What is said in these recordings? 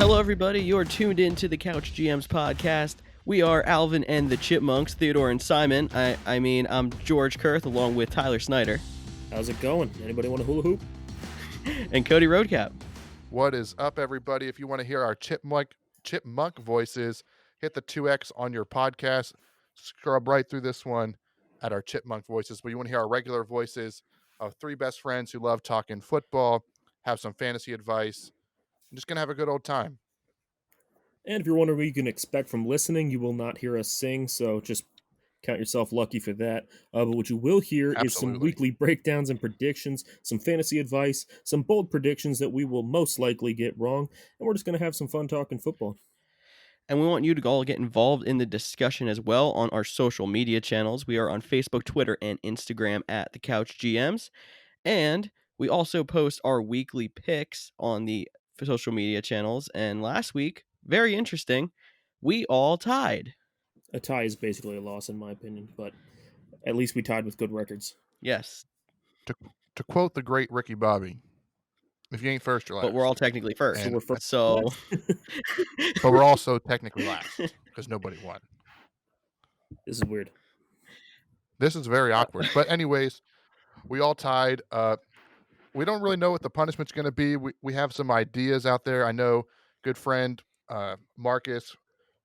Hello, everybody. You are tuned in to the Couch GMs podcast. We are Alvin and the Chipmunks, Theodore and Simon. I'm George Kerth along with Tyler Snyder. How's it going? Anybody want a hula hoop? And Cody Roadcap. What is up, everybody? If you want to hear our chipmunk voices, hit the 2X on your podcast. Scrub right through this one at our chipmunk voices. But you want to hear our regular voices of three best friends who love talking football, have some fantasy advice. I'm just going to have a good old time. And if you're wondering what you can expect from listening, you will not hear us sing, so just count yourself lucky for that. But what you will hear is some weekly breakdowns and predictions, some fantasy advice, some bold predictions that we will most likely get wrong, and we're just going to have some fun talking football. And we want you to all get involved in the discussion as well on our social media channels. We are on Facebook, Twitter, and Instagram at the Couch GMs. And we also post our weekly picks on the social media channels. And last week, very interesting, we all tied. A tie is basically a loss in my opinion, but at least we tied with good records. Yes. To quote the great Ricky Bobby, if you ain't first, you're last. But we're all technically first. So we're first. But we're also technically last because nobody won. This is weird. This is very awkward. But anyways, we all tied. We don't really know what the punishment's going to be. We have some ideas out there. I know good friend Marcus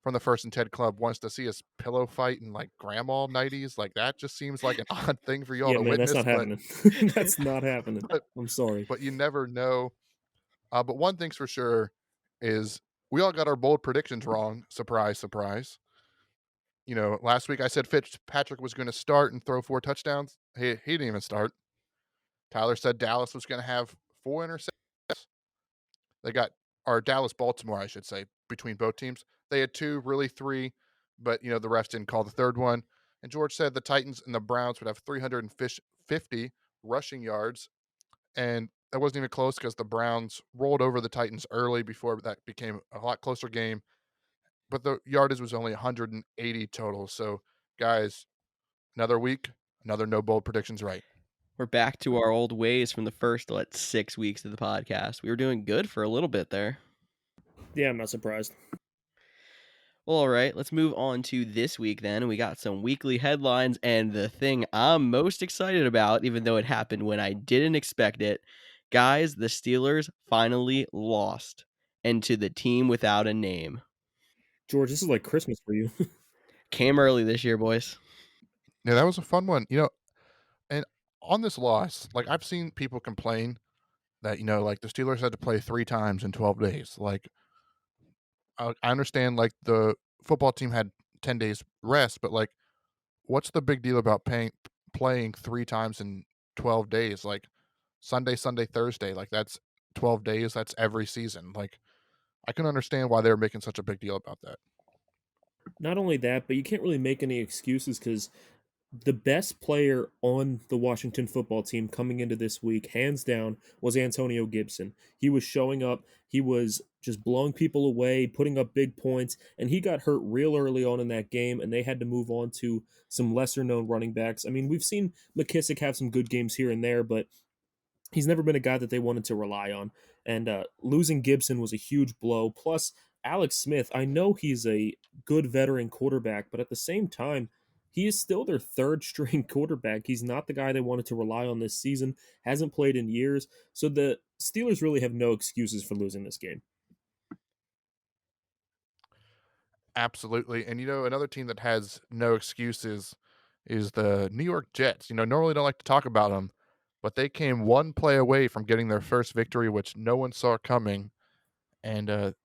from the First and Ted Club wants to see us pillow fight in like grandma 90s. Like that just seems like an odd thing for y'all to witness. That's not happening. That's not happening. I'm sorry. But you never know. But one thing's for sure is we all got our bold predictions wrong. Surprise, surprise. You know, last week I said Fitzpatrick was going to start and throw 4 touchdowns. He didn't even start. Tyler said Dallas was going to have 4 interceptions. They got, or Dallas-Baltimore, I should say, between both teams. They had 2, really 3, but, you know, the refs didn't call the third one. And George said the Titans and the Browns would have 350 rushing yards. And that wasn't even close because the Browns rolled over the Titans early before that became a lot closer game. But the yardage was only 180 total. So, guys, another week, another no bold predictions right. We're back to our old ways from the first 6 weeks of the podcast. We were doing good for a little bit there. Yeah, I'm not surprised. Well, all right, let's move on to this week then. We got some weekly headlines, and the thing I'm most excited about, even though it happened when I didn't expect it, guys, the Steelers finally lost, and to the team without a name. George, this is like Christmas for you. Came early this year, boys. Yeah, that was a fun one. You know, and on this loss, like I've seen people complain that, you know, like the Steelers had to play 3 times in 12 days. Like, I understand like the football team had 10 days rest, but like, what's the big deal about playing 3 times in 12 days? Like Sunday, Thursday, like that's 12 days. That's every season. Like, I can understand why they're making such a big deal about that. Not only that, but you can't really make any excuses because the best player on the Washington football team coming into this week, hands down, was Antonio Gibson. He was showing up. He was just blowing people away, putting up big points, and he got hurt real early on in that game, and they had to move on to some lesser-known running backs. I mean, we've seen McKissick have some good games here and there, but he's never been a guy that they wanted to rely on. And losing Gibson was a huge blow. Plus, Alex Smith, I know he's a good veteran quarterback, but at the same time, he is still their third string quarterback. He's not the guy they wanted to rely on this season, hasn't played in years. So the Steelers really have no excuses for losing this game. Absolutely. And, you know, another team that has no excuses is the New York Jets. You know, normally don't like to talk about them, but they came one play away from getting their first victory, which no one saw coming. And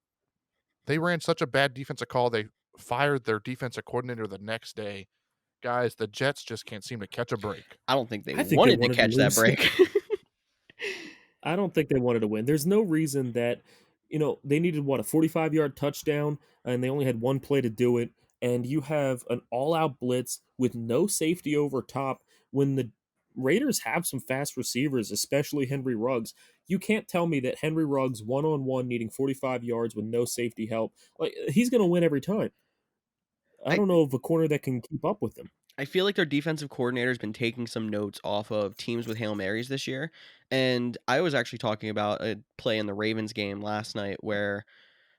they ran such a bad defensive call, they fired their defensive coordinator the next day. Guys, the Jets just can't seem to catch a break. I don't think they wanted to catch that break. I don't think they wanted to win. There's no reason that, you know, they needed, a 45-yard touchdown, and they only had one play to do it, and you have an all-out blitz with no safety over top when the Raiders have some fast receivers, especially Henry Ruggs. You can't tell me that Henry Ruggs, one-on-one, needing 45 yards with no safety help, like he's going to win every time. I don't know of a corner that can keep up with them. I feel like their defensive coordinator has been taking some notes off of teams with Hail Marys this year. And I was actually talking about a play in the Ravens game last night where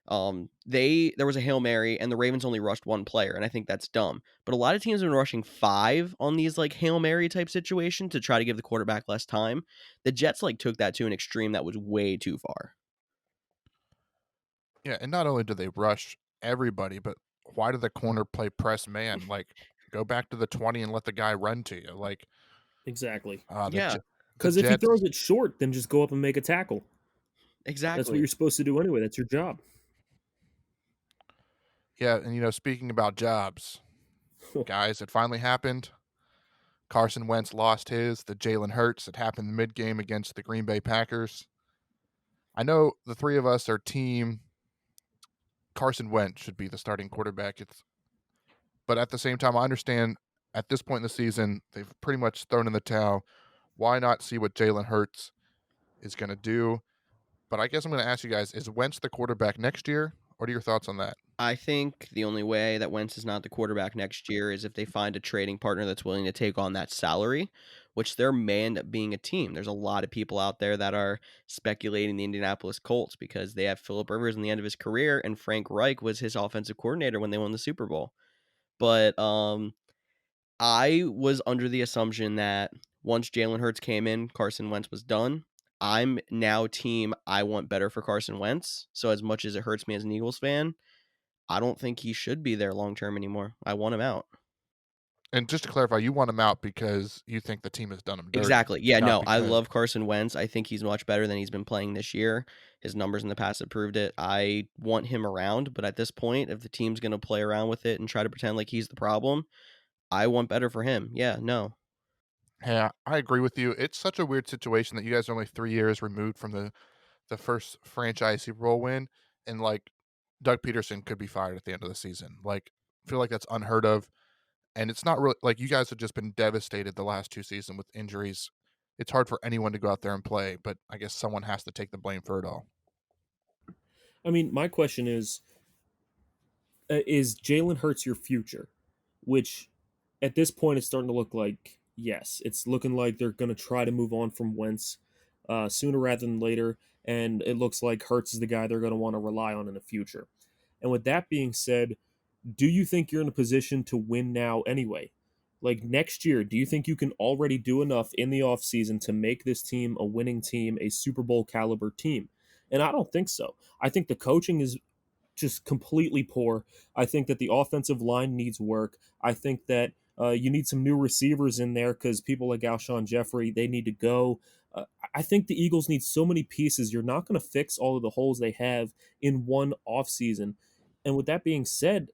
There was a Hail Mary and the Ravens only rushed one player, and I think that's dumb. But a lot of teams have been rushing 5 on these like Hail Mary type situations to try to give the quarterback less time. The Jets like took that to an extreme that was way too far. Yeah, and not only do they rush everybody, but why did the corner play press man? Like, go back to the 20 and let the guy run to you. Like, Exactly. uh, the Yeah, J- the Because if he Jets. throws it short, then just go up and make a tackle. That's what exactly. you're supposed to do anyway. That's your job. Yeah, and speaking about jobs, guys, it finally happened. Carson Wentz lost his. The Jalen Hurts. It happened mid game against the Green Bay Packers. I know the three of us are team Carson Wentz should be the starting quarterback. But at the same time, I understand at this point in the season they've pretty much thrown in the towel. Why not see what Jalen Hurts is going to do? But I guess I'm going to ask you guys: is Wentz the quarterback next year? What are your thoughts on that? I think the only way that Wentz is not the quarterback next year is if they find a trading partner that's willing to take on that salary, which there may end up being a team. There's a lot of people out there that are speculating the Indianapolis Colts because they have Philip Rivers in the end of his career, and Frank Reich was his offensive coordinator when they won the Super Bowl. But I was under the assumption that once Jalen Hurts came in, Carson Wentz was done. I'm now team I want better for Carson Wentz. So as much as it hurts me as an Eagles fan, I don't think he should be there long term anymore. I want him out. And just to clarify, you want him out because you think the team has done him dirty, Exactly. Yeah, not no, I because. love Carson Wentz. I think he's much better than he's been playing this year. His numbers in the past have proved it. I want him around, but at this point, if the team's going to play around with it and try to pretend like he's the problem, I want better for him. Yeah, no. Yeah, I agree with you. It's such a weird situation that you guys are only 3 years removed from the first franchise Super Bowl win, and like Doug Peterson could be fired at the end of the season. Like, I feel like that's unheard of. And it's not really like you guys have just been devastated the last 2 seasons with injuries. It's hard for anyone to go out there and play, but I guess someone has to take the blame for it all. I mean, my question is Jalen Hurts your future? Which at this point, it's starting to look like yes. It's looking like they're going to try to move on from Wentz sooner rather than later. And it looks like Hurts is the guy they're going to want to rely on in the future. And with that being said, do you think you're in a position to win now anyway? Like next year, do you think you can already do enough in the offseason to make this team a winning team, a Super Bowl caliber team? And I don't think so. I think the coaching is just completely poor. I think that the offensive line needs work. I think that you need some new receivers in there because people like Alshon Jeffrey, they need to go. I think the Eagles need so many pieces. You're not going to fix all of the holes they have in one offseason. And with that being said,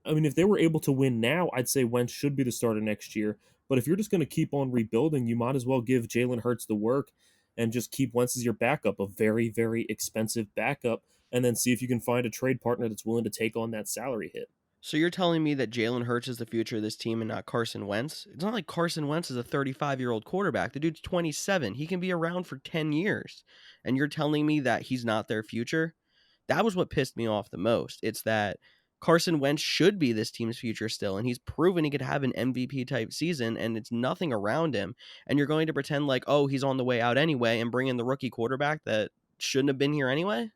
I mean, if they were able to win now, I'd say Wentz should be the starter next year. But if you're just going to keep on rebuilding, you might as well give Jalen Hurts the work and just keep Wentz as your backup, a very, very expensive backup, and then see if you can find a trade partner that's willing to take on that salary hit. So you're telling me that Jalen Hurts is the future of this team and not Carson Wentz? It's not like Carson Wentz is a 35-year-old quarterback. The dude's 27. He can be around for 10 years. And you're telling me that he's not their future? That was what pissed me off the most. It's that Carson Wentz should be this team's future still, and he's proven he could have an MVP type season, and it's nothing around him. And you're going to pretend like, oh, he's on the way out anyway, and bring in the rookie quarterback that shouldn't have been here anyway?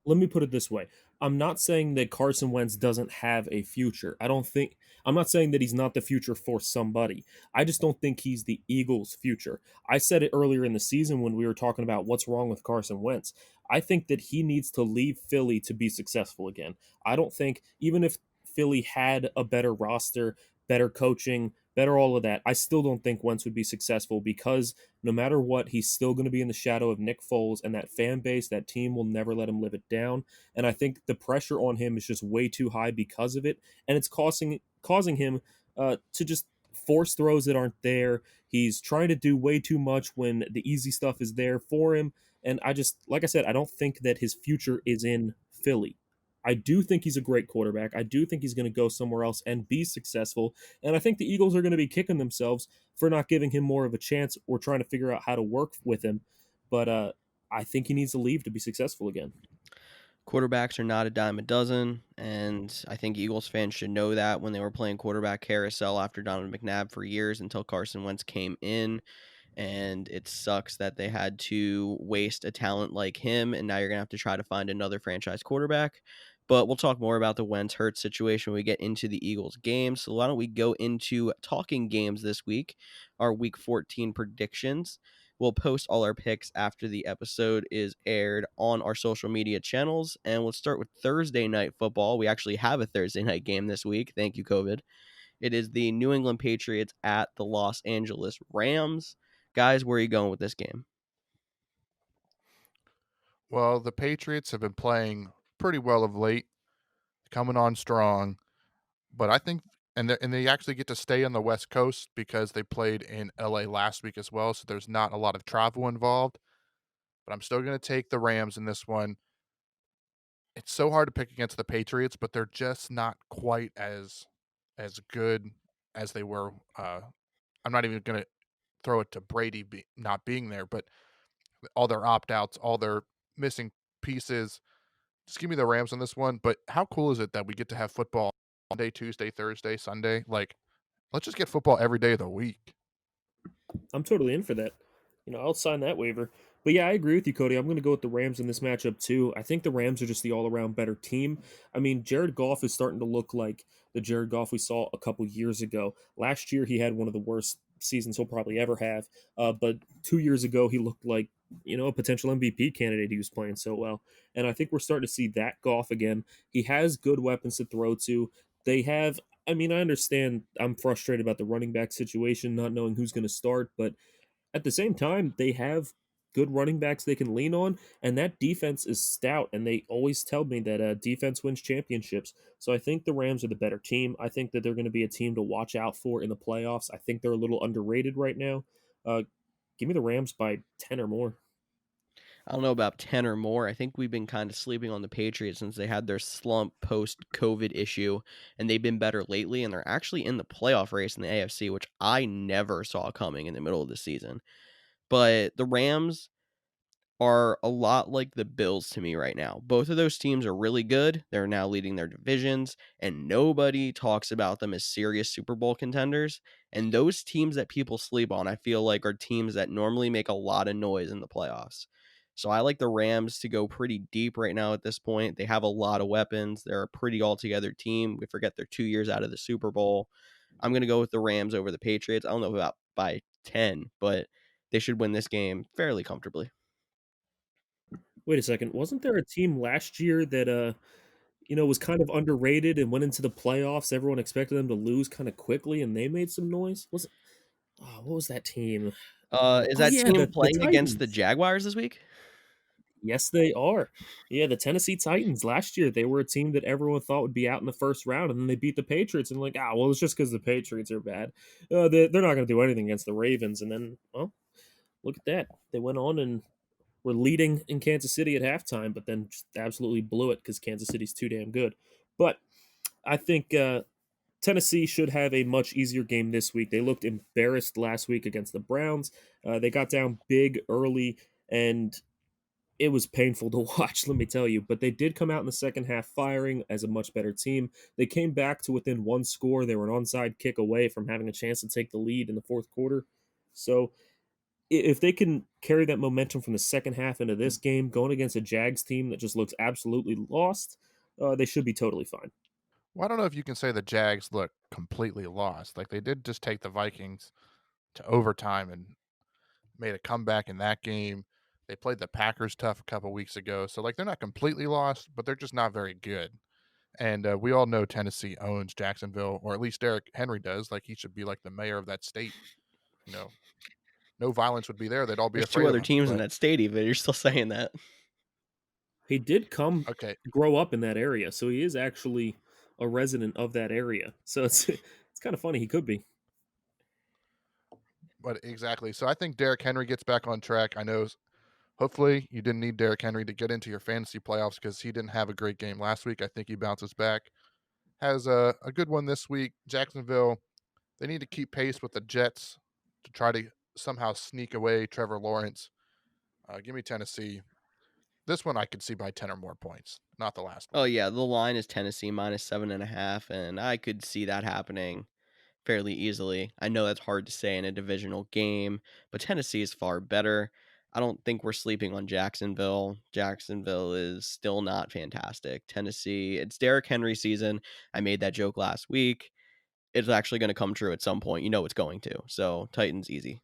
Let me put it this way. I'm not saying that Carson Wentz doesn't have a future. I'm not saying that he's not the future for somebody. I just don't think he's the Eagles' future. I said it earlier in the season when we were talking about what's wrong with Carson Wentz. I think that he needs to leave Philly to be successful again. I don't think, even if Philly had a better roster, better coaching, better all of that, I still don't think Wentz would be successful because no matter what, he's still going to be in the shadow of Nick Foles, and that fan base, that team will never let him live it down. And I think the pressure on him is just way too high because of it, and it's causing him to just force throws that aren't there. He's trying to do way too much when the easy stuff is there for him. And I just, like I said, I don't think that his future is in Philly. I do think he's a great quarterback. I do think he's going to go somewhere else and be successful. And I think the Eagles are going to be kicking themselves for not giving him more of a chance or trying to figure out how to work with him. But I think he needs to leave to be successful again. Quarterbacks are not a dime a dozen, and I think Eagles fans should know that when they were playing quarterback carousel after Donovan McNabb for years until Carson Wentz came in. and it sucks that they had to waste a talent like him, and now you're going to have to try to find another franchise quarterback. But we'll talk more about the Wentz Hurts situation when we get into the Eagles game. So why don't we go into talking games this week, our Week 14 predictions. We'll post all our picks after the episode is aired on our social media channels. And we'll start with Thursday night football. We actually have a Thursday night game this week. Thank you, COVID. It is the New England Patriots at the Los Angeles Rams. Guys, where are you going with this game? Well, the Patriots have been playing pretty well of late, coming on strong, but I think and they actually get to stay on the West Coast because they played in LA last week as well, so there's not a lot of travel involved, but I'm still going to take the Rams in this one. It's so hard to pick against the Patriots, but they're just not quite as good as they were. I'm not even going to throw it to Brady not being there, but all their opt outs, all their missing pieces. Just give me the Rams on this one. But how cool is it that we get to have football Monday, Tuesday, Thursday, Sunday? Like, let's just get football every day of the week. I'm totally in for that. I'll sign that waiver. But yeah, I agree with you, Cody. I'm going to go with the Rams in this matchup too. I think the Rams are just the all-around better team. I mean, Jared Goff is starting to look like the Jared Goff we saw a couple years ago. Last year, he had one of the worst seasons he'll probably ever have. But 2 years ago, he looked like a potential MVP candidate. He was playing so well, and I think we're starting to see that Goff again. He has good weapons to throw to. They have. I mean, I understand. I'm frustrated about the running back situation, not knowing who's going to start, but at the same time, they have good running backs they can lean on, and that defense is stout. And they always tell me that defense wins championships. So I think the Rams are the better team. I think that they're going to be a team to watch out for in the playoffs. I think they're a little underrated right now. Uh, Give me the Rams by 10 or more. I don't know about 10 or more. I think we've been kind of sleeping on the Patriots since they had their slump post COVID issue, and they've been better lately, and they're actually in the playoff race in the AFC, which I never saw coming in the middle of the season. But the Rams are a lot like the Bills to me right now. Both of those teams are really good. They're now leading their divisions, and nobody talks about them as serious Super Bowl contenders. And those teams that people sleep on, I feel like, are teams that normally make a lot of noise in the playoffs. So I like the Rams to go pretty deep right now at this point. They have a lot of weapons. They're a pretty all together team. We forget they're 2 years out of the Super Bowl. I'm going to go with the Rams over the Patriots. I don't know about by 10, but they should win this game fairly comfortably. Wait a second. Wasn't there a team last year that was kind of underrated and went into the playoffs? Everyone expected them to lose kind of quickly, and they made some noise. What was that team? Is Oh that yeah, team the playing against the Titans. Jaguars this week? Yes, they are. Yeah, the Tennessee Titans last year, they were a team that everyone thought would be out in the first round, and then they beat the Patriots, and well, it's just because the Patriots are bad. They're not going to do anything against the Ravens, and then, well, look at that. They went on and were leading in Kansas City at halftime, but then just absolutely blew it because Kansas City's too damn good. But I think Tennessee should have a much easier game this week. They looked embarrassed last week against the Browns. They got down big early, and it was painful to watch, let me tell you. But they did come out in the second half firing as a much better team. They came back to within one score. They were an onside kick away from having a chance to take the lead in the fourth quarter. So if they can carry that momentum from the second half into this game, going against a Jags team that just looks absolutely lost, they should be totally fine. Well, I don't know if you can say the Jags look completely lost. Like, they did just take the Vikings to overtime and made a comeback in that game. They played the Packers tough a couple weeks ago. So, like, they're not completely lost, but they're just not very good. And we all know Tennessee owns Jacksonville, or at least Derrick Henry does. Like, he should be like the mayor of that state. You know, no violence would be there. They'd all be There's two afraid of other him. teams in But that stadium, but you're still saying that. He did come okay, grow up in that area, so he is actually a resident of that area. So it's kind of funny. He could be. but exactly. So I think Derrick Henry gets back on track. I know. Hopefully, you didn't need Derrick Henry to get into your fantasy playoffs because he didn't have a great game last week. I think he bounces back. Has a good one this week. Jacksonville, they need to keep pace with the Jets to try to somehow sneak away Trevor Lawrence. Give me Tennessee. This one I could see by 10 or more points, not the last Oh one. yeah, the line is Tennessee minus 7.5, and I could see that happening fairly easily. I know that's hard to say in a divisional game, but Tennessee is far better. I don't think we're sleeping on Jacksonville. Jacksonville is still not fantastic. Tennessee, it's Derrick Henry season. I made that joke last week. It's actually going to come true at some point. You know it's going to. So Titans easy.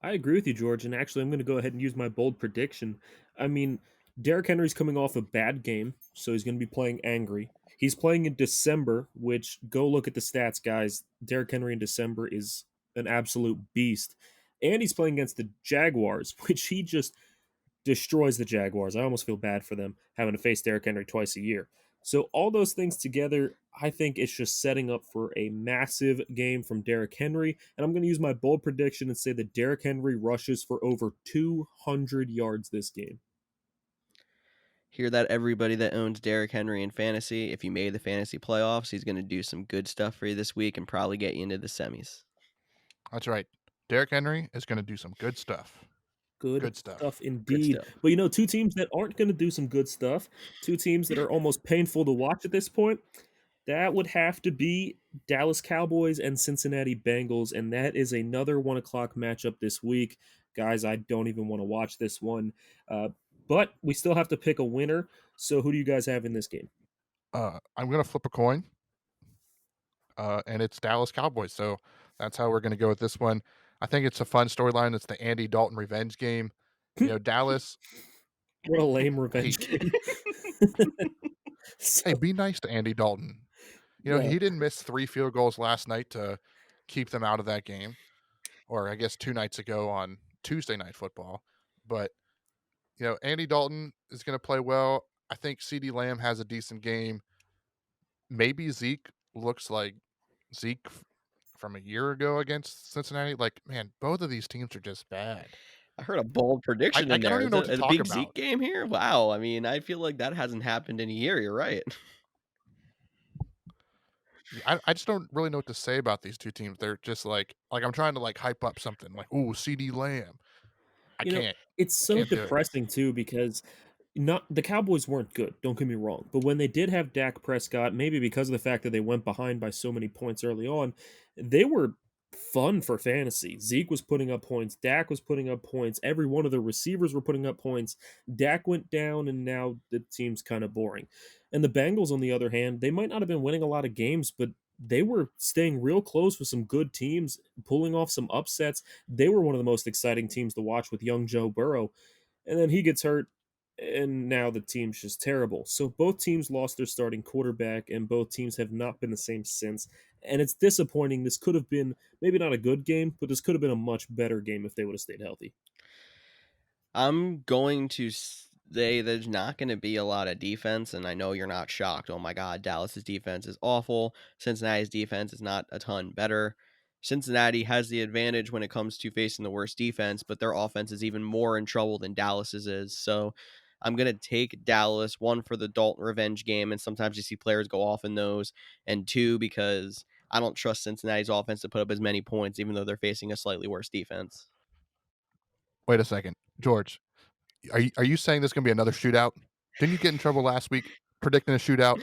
I agree with you, George. And actually, I'm going to go ahead and use my bold prediction. I mean, Derrick Henry's coming off a bad game, so he's going to be playing angry. He's playing in December, which go look at the stats, guys. Derrick Henry in December is an absolute beast. And he's playing against the Jaguars, which he just destroys the Jaguars. I almost feel bad for them having to face Derrick Henry twice a year. So all those things together, I think it's just setting up for a massive game from Derrick Henry. And I'm going to use my bold prediction and say that Derrick Henry rushes for over 200 yards this game. Hear that, everybody that owns Derrick Henry in fantasy? If you made the fantasy playoffs, he's going to do some good stuff for you this week and probably get you into the semis. That's right. Derrick Henry is going to do some good stuff. Good Good stuff. stuff Good indeed. stuff. But two teams that aren't going to do some good stuff, two teams that are almost painful to watch at this point, that would have to be Dallas Cowboys and Cincinnati Bengals. And that is another 1 o'clock matchup this week. Guys, I don't even want to watch this one. But we still have to pick a winner. So who do you guys have in this game? I'm going to flip a coin, and it's Dallas Cowboys. So that's how we're going to go with this one. I think it's a fun storyline. It's the Andy Dalton revenge game. Dallas. What a lame revenge game. Hey, be nice to Andy Dalton. He didn't miss 3 field goals last night to keep them out of that game, or I guess 2 nights ago on Tuesday Night Football. But, Andy Dalton is going to play well. I think CeeDee Lamb has a decent game. Maybe Zeke looks like Zeke from a year ago against Cincinnati. Like, man, both of these teams are just bad. I heard a bold prediction I in don't there. even Is know it what to a talk big about. Zeke game here? Wow. I mean, I feel like that hasn't happened in a year. You're right. I just don't really know what to say about these two teams. They're just like I'm trying to hype up something like, ooh, CD Lamb. I You know, can't. it's I so can't do it. depressing too because not the Cowboys weren't good, don't get me wrong. But when they did have Dak Prescott, maybe because of the fact that they went behind by so many points early on, they were fun for fantasy. Zeke was putting up points, Dak was putting up points, every one of the receivers were putting up points. Dak went down and now the team's kind of boring. And the Bengals, on the other hand, they might not have been winning a lot of games, but they were staying real close with some good teams, pulling off some upsets. They were one of the most exciting teams to watch with young Joe Burrow. And then he gets hurt, and now the team's just terrible. So both teams lost their starting quarterback, and both teams have not been the same since. And it's disappointing. This could have been maybe not a good game, but this could have been a much better game if they would have stayed healthy. I'm going to say there's not going to be a lot of defense, and I know you're not shocked. Oh my God, Dallas's defense is awful. Cincinnati's defense is not a ton better. Cincinnati has the advantage when it comes to facing the worst defense, but their offense is even more in trouble than Dallas's is. So I'm going to take Dallas, one, for the Dalton revenge game, and sometimes you see players go off in those, and two, because I don't trust Cincinnati's offense to put up as many points, even though they're facing a slightly worse defense. Wait a second, George. Are you saying this is gonna be another shootout? Didn't you get in trouble last week predicting a shootout?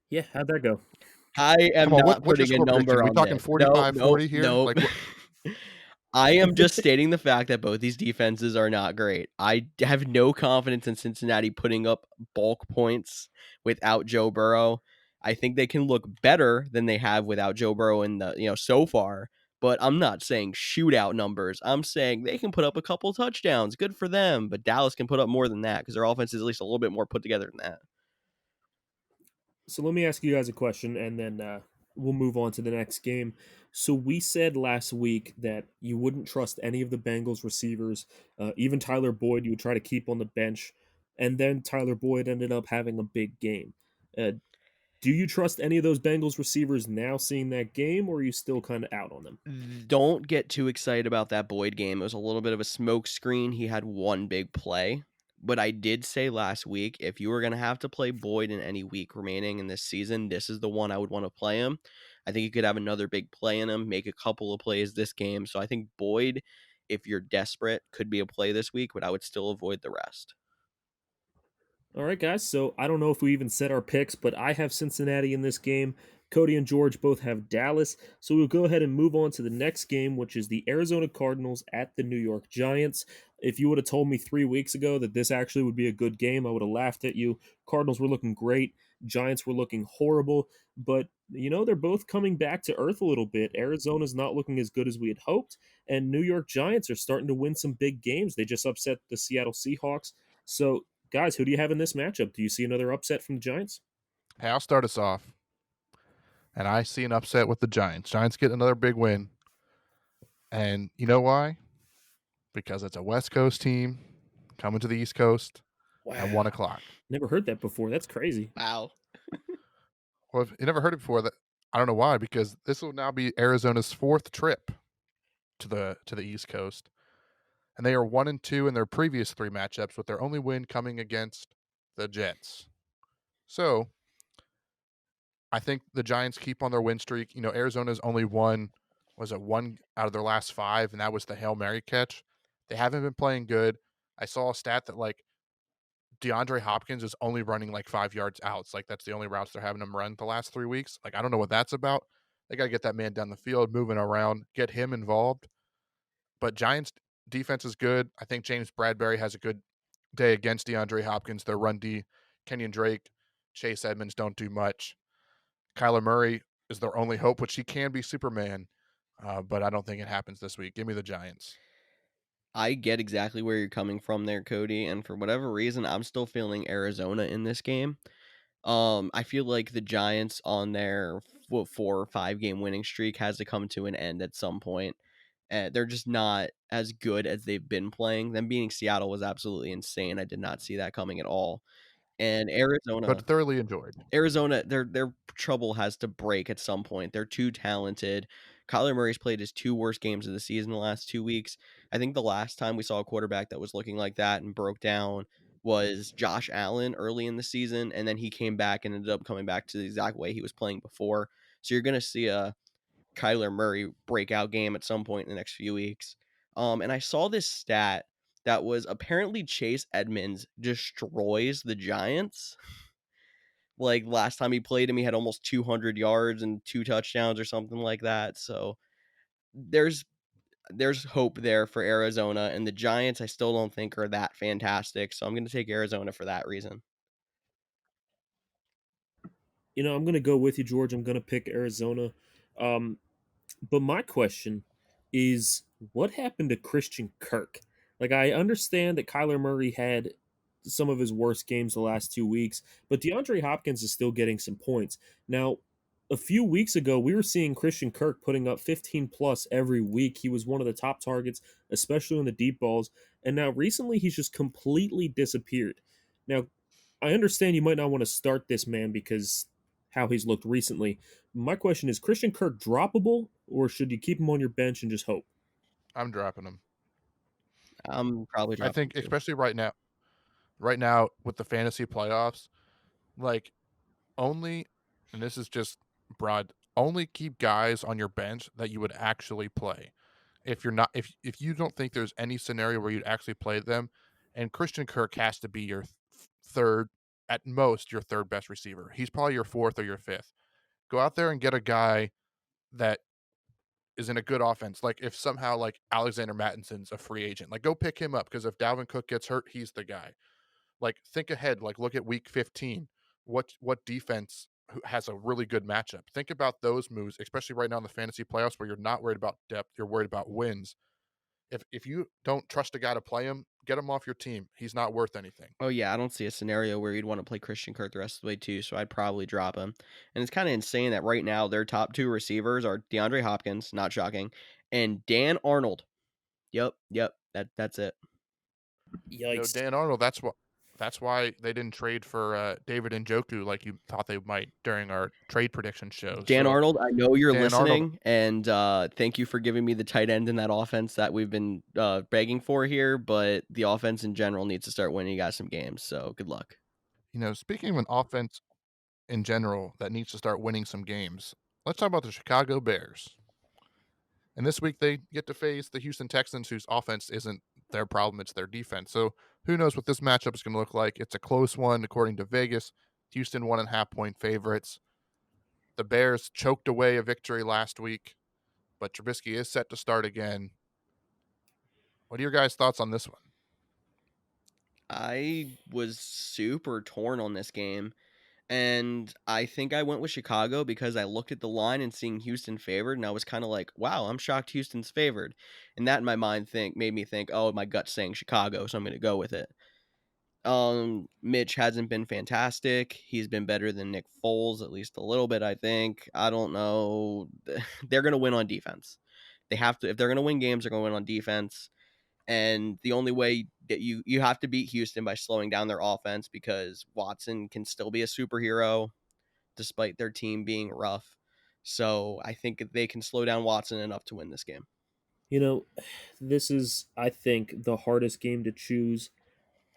Yeah, how'd that go? I am Come on, not what's your putting a score prediction? number We on talking this. No, 45, no, 40 here? no. Like what? I am just stating the fact that both these defenses are not great. I have no confidence in Cincinnati putting up bulk points without Joe Burrow. I think they can look better than they have without Joe Burrow in the, so far, but I'm not saying shootout numbers. I'm saying they can put up a couple touchdowns. Good for them, but Dallas can put up more than that because their offense is at least a little bit more put together than that. So let me ask you guys a question, and then we'll move on to the next game. So we said last week that you wouldn't trust any of the Bengals receivers, even Tyler Boyd. You would try to keep on the bench, and then Tyler Boyd ended up having a big game. Uh, do you trust any of those Bengals receivers now, seeing that game, or are you still kind of out on them? Don't get too excited about that Boyd game. It was a little bit of a smoke screen. He had one big play. But I did say last week, if you were going to have to play Boyd in any week remaining in this season, this is the one I would want to play him. I think you could have another big play in him, make a couple of plays this game. So I think Boyd, if you're desperate, could be a play this week, but I would still avoid the rest. All right, guys. So I don't know if we even set our picks, but I have Cincinnati in this game. Cody and George both have Dallas. So we'll go ahead and move on to the next game, which is the Arizona Cardinals at the New York Giants. If you would have told me 3 weeks ago that this actually would be a good game, I would have laughed at you. Cardinals were looking great. Giants were looking horrible. But, they're both coming back to earth a little bit. Arizona's not looking as good as we had hoped. And New York Giants are starting to win some big games. They just upset the Seattle Seahawks. So, guys, who do you have in this matchup? Do you see another upset from the Giants? Hey, I'll start us off. And I see an upset with the Giants. Giants get another big win. And you know why? Because it's a West Coast team coming to the East Coast at 1 o'clock. Never heard that before. That's crazy. Wow. Well, if you never heard it before, that I don't know why, because this will now be Arizona's 4th trip to the East Coast. And they are 1-2 in their previous 3 matchups, with their only win coming against the Jets. So I think the Giants keep on their win streak. Arizona's only won, was it 1 out of their last 5, and that was the Hail Mary catch. They haven't been playing good. I saw a stat that DeAndre Hopkins is only running 5 yards outs. That's the only routes they're having him run the last 3 weeks. I don't know what that's about. They got to get that man down the field, moving around, get him involved. But Giants defense is good. I think James Bradbury has a good day against DeAndre Hopkins. Their run D, Kenyon Drake, Chase Edmonds don't do much. Kyler Murray is their only hope, which he can be Superman. But I don't think it happens this week. Give me the Giants. I get exactly where you're coming from there, Cody, and for whatever reason, I'm still feeling Arizona in this game. I feel like the Giants on their 4 or 5 game winning streak has to come to an end at some point. They're just not as good as they've been playing. Them beating Seattle was absolutely insane. I did not see that coming at all. And But thoroughly enjoyed. Arizona, their trouble has to break at some point. They're too talented. Kyler Murray's played his 2 worst games of the season the last 2 weeks. I think the last time we saw a quarterback that was looking like that and broke down was Josh Allen early in the season, and then he came back and ended up coming back to the exact way he was playing before. So you're going to see a Kyler Murray breakout game at some point in the next few weeks. And I saw this stat that was apparently Chase Edmonds destroys the Giants. Last time he played him, he had almost 200 yards and 2 touchdowns or something like that. So there's hope there for Arizona, and the Giants I still don't think are that fantastic. So I'm going to take Arizona for that reason. I'm going to go with you, George. I'm going to pick Arizona. But my question is, what happened to Christian Kirk? I understand that Kyler Murray had some of his worst games the last 2 weeks, but DeAndre Hopkins is still getting some points. Now, a few weeks ago, we were seeing Christian Kirk putting up 15 plus every week. He was one of the top targets, especially on the deep balls. And now recently, he's just completely disappeared. Now, I understand you might not want to start this man because how he's looked recently. My question is, Christian Kirk droppable, or should you keep him on your bench and just hope? I'm dropping him. I'm probably dropping I think, him too. especially right now with the fantasy playoffs, only, and this is just broad, only keep guys on your bench that you would actually play. If you're not, if you don't think there's any scenario where you'd actually play them, and Christian Kirk has to be your third, at most your third best receiver. He's probably your 4th or your 5th. Go out there and get a guy that is in a good offense. If somehow Alexander Mattinson's a free agent, go pick him up, because if Dalvin Cook gets hurt, he's the guy. Think ahead. Look at week 15. What defense has a really good matchup? Think about those moves, especially right now in the fantasy playoffs, where you're not worried about depth, you're worried about wins. If you don't trust a guy to play him, get him off your team. He's not worth anything. Oh yeah, I don't see a scenario where you'd want to play Christian Kirk the rest of the way too, so I'd probably drop him. And it's kind of insane that right now their top 2 receivers are DeAndre Hopkins, not shocking, and Dan Arnold. Yep, that's it. Yikes. Dan Arnold, that's why they didn't trade for David Njoku like you thought they might during our trade prediction show. Dan Arnold, I know you're Dan Arnold, listening, and thank you for giving me the tight end in that offense that we've been begging for here, but the offense in general needs to start winning you guys some games, so good luck. speaking of an offense in general that needs to start winning some games, let's talk about the Chicago Bears. And this week they get to face the Houston Texans, whose offense isn't their problem, it's their defense. So who knows what this matchup is going to look like. It's a close one, according to Vegas. Houston 1.5 point favorites. The Bears choked away a victory last week, but Trubisky is set to start again. What are your guys' thoughts on this one? I was super torn on this game, and I think I went with Chicago because I looked at the line and seeing Houston favored, and I was kind of like, "Wow, I'm shocked Houston's favored." And that in my mind think made me think, "Oh, my gut's saying Chicago, so I'm going to go with it." Mitch hasn't been fantastic. He's been better than Nick Foles, at least a little bit, I think. I don't know. They're going to win on defense. They have to, if they're going to win games, they're going to win on defense. And the only way that you have to beat Houston by slowing down their offense because Watson can still be a superhero despite their team being rough. So I think they can slow down Watson enough to win this game. You know, this is, I think, the hardest game to choose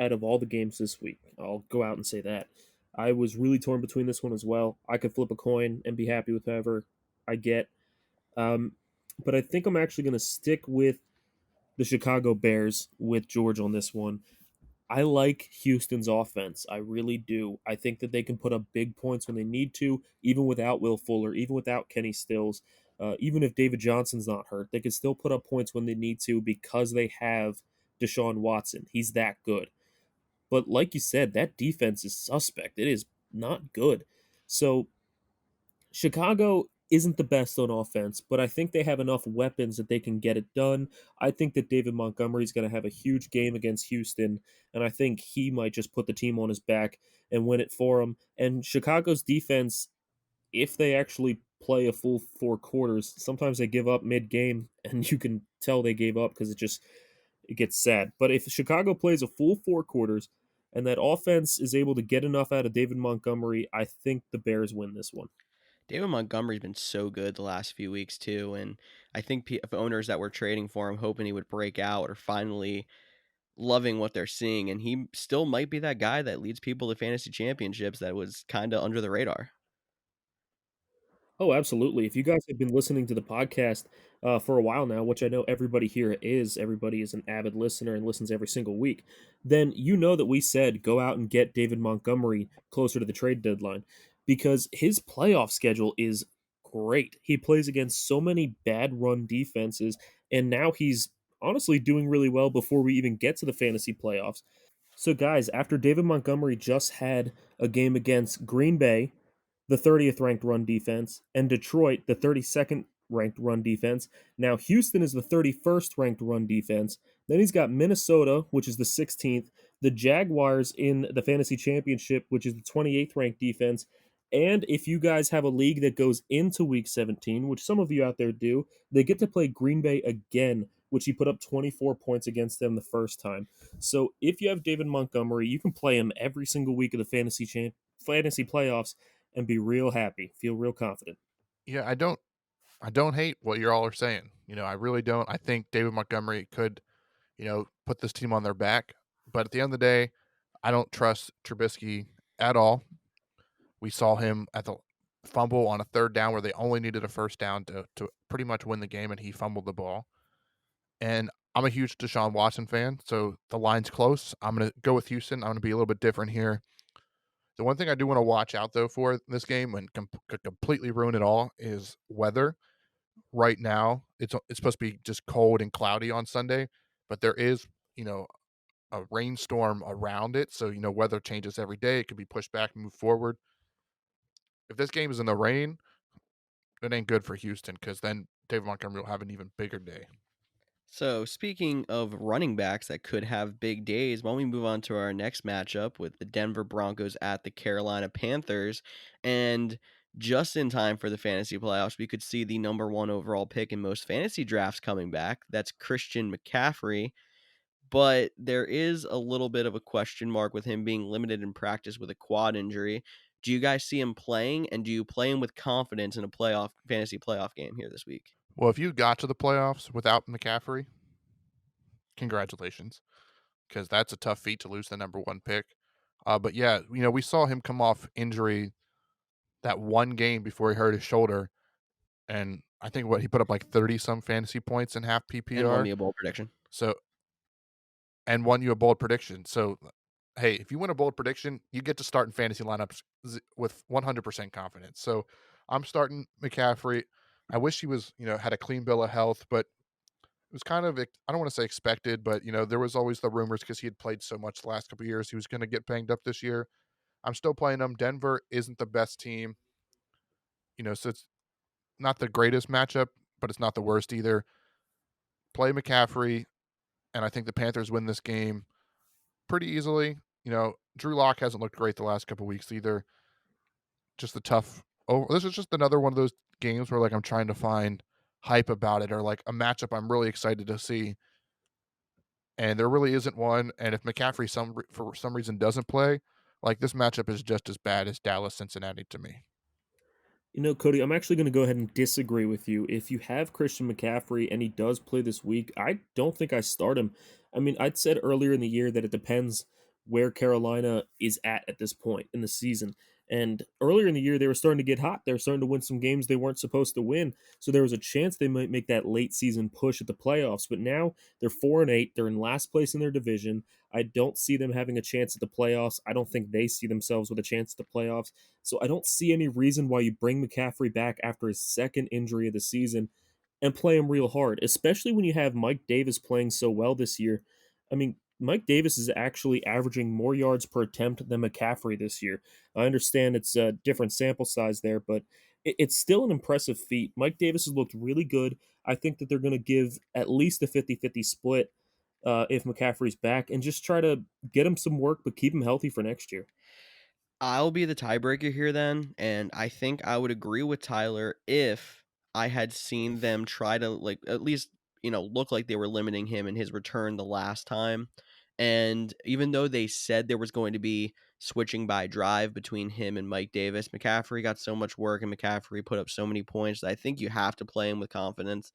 out of all the games this week. I'll go out and say that. I was really torn between this one as well. I could flip a coin and be happy with whoever I get. Um, but I think I'm actually going to stick with the Chicago Bears with George on this one. I like Houston's offense. I really do. I think that they can put up big points when they need to, even without Will Fuller, even without Kenny Stills, even if David Johnson's not hurt. They can still put up points when they need to because they have Deshaun Watson. He's that good. But like you said, that defense is suspect. It is not good. So Chicago isn't the best on offense, but I think they have enough weapons that they can get it done. I think that David Montgomery is going to have a huge game against Houston, and I think he might just put the team on his back and win it for him. And Chicago's defense, if they actually play a full 4 quarters, sometimes they give up mid-game, and you can tell they gave up because it gets sad. But if Chicago plays a full 4 quarters and that offense is able to get enough out of David Montgomery, I think the Bears win this one. David Montgomery's been so good the last few weeks too, and I think owners that were trading for him, hoping he would break out, are finally loving what they're seeing, and he still might be that guy that leads people to fantasy championships that was kind of under the radar. Oh, absolutely. If you guys have been listening to the podcast for a while now, which I know everybody is an avid listener and listens every single week, then you know that we said go out and get David Montgomery closer to the trade deadline because his playoff schedule is great. He plays against so many bad run defenses, and now he's honestly doing really well before we even get to the fantasy playoffs. So, guys, after David Montgomery just had a game against Green Bay, the 30th ranked run defense, and Detroit, the 32nd ranked run defense. Now, Houston is the 31st ranked run defense. Then he's got Minnesota, which is the 16th, the Jaguars in the fantasy championship, which is the 28th ranked defense. And if you guys have a league that goes into week 17, which some of you out there do, they get to play Green Bay again, which he put up 24 points against them the first time. So if you have David Montgomery, you can play him every single week of the fantasy playoffs and be real happy, feel real confident. Yeah, I don't hate what you all are saying. I really don't. I think David Montgomery could, put this team on their back. But at the end of the day, I don't trust Trubisky at all. We saw him at the fumble on a third down where they only needed a first down to pretty much win the game, and he fumbled the ball. And I'm a huge Deshaun Watson fan, so the line's close. I'm going to go with Houston. I'm going to be a little bit different here. The one thing I do want to watch out, though, for this game and could completely ruin it all is weather. Right now, it's supposed to be just cold and cloudy on Sunday, but there is, a rainstorm around it. So, weather changes every day. It could be pushed back and move forward. If this game is in the rain, it ain't good for Houston because then David Montgomery will have an even bigger day. So, speaking of running backs that could have big days, why don't we move on to our next matchup with the Denver Broncos at the Carolina Panthers? And just in time for the fantasy playoffs, we could see the number one overall pick in most fantasy drafts coming back. That's Christian McCaffrey. But there is a little bit of a question mark with him being limited in practice with a quad injury. Do you guys see him playing, and do you play him with confidence in a fantasy playoff game here this week? Well, if you got to the playoffs without McCaffrey, congratulations, because that's a tough feat to lose the number one pick. But yeah, we saw him come off injury that one game before he hurt his shoulder, and I think he put up like 30 some fantasy points in half And won PPR. me a bold prediction. So and won you a bold prediction. So hey, if you win a bold prediction, you get to start in fantasy lineups with 100% confidence. So I'm starting McCaffrey. I wish he was, had a clean bill of health, but it was kind of I don't wanna say expected, but, there was always the rumors because he had played so much the last couple of years, he was gonna get banged up this year. I'm still playing him. Denver isn't the best team, so it's not the greatest matchup, but it's not the worst either. Play McCaffrey, and I think the Panthers win this game pretty easily. Drew Lock hasn't looked great the last couple weeks either. Just a tough this is just another one of those games where, like, I'm trying to find hype about it or, like, a matchup I'm really excited to see, and there really isn't one, and if McCaffrey for some reason doesn't play, like, this matchup is just as bad as Dallas-Cincinnati to me. Cody, I'm actually going to go ahead and disagree with you. If you have Christian McCaffrey and he does play this week, I don't think I start him. I mean, I'd said earlier in the year that it depends where Carolina is at this point in the season. And earlier in the year, they were starting to get hot. They were starting to win some games they weren't supposed to win. So there was a chance they might make that late season push at the playoffs. But now they're 4-8. They're in last place in their division. I don't see them having a chance at the playoffs. I don't think they see themselves with a chance at the playoffs. So I don't see any reason why you bring McCaffrey back after his second injury of the season and play him real hard, especially when you have Mike Davis playing so well this year. I mean, Mike Davis is actually averaging more yards per attempt than McCaffrey this year. I understand it's a different sample size there, but it's still an impressive feat. Mike Davis has looked really good. I think that they're going to give at least a 50-50 split if McCaffrey's back and just try to get him some work, but keep him healthy for next year. I'll be the tiebreaker here then, and I think I would agree with Tyler if I had seen them try to like at least, look like they were limiting him in his return the last time. And even though they said there was going to be switching by drive between him and Mike Davis, McCaffrey got so much work and McCaffrey put up so many points that I think you have to play him with confidence.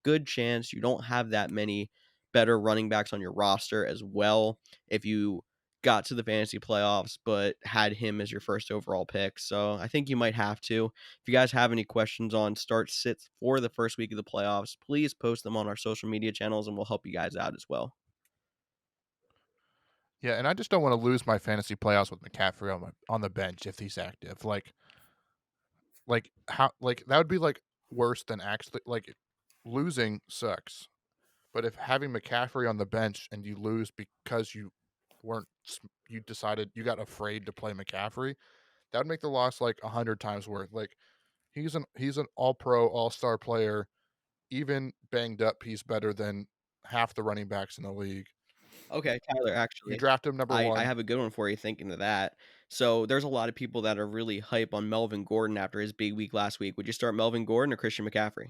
Good chance you don't have that many better running backs on your roster as well if you got to the fantasy playoffs but had him as your first overall pick. So I think you might have to. If you guys have any questions on start sits for the first week of the playoffs, please post them on our social media channels and we'll help you guys out as well. Yeah, and I just don't wanna lose my fantasy playoffs with McCaffrey on the bench if he's active. How that would be, like, worse than actually losing sucks, but if having McCaffrey on the bench and you lose because weren't you decided you got afraid to play McCaffrey, that would make the loss, like, 100 times worse. Like, he's an all-pro, all-star player. Even banged up, he's better than half the running backs in the league. Okay, Tyler, You actually, draft him number I 1. have a good one for you thinking of that. So there's a lot of people that are really hype on Melvin Gordon after his big week last week. Would you start Melvin Gordon or Christian McCaffrey?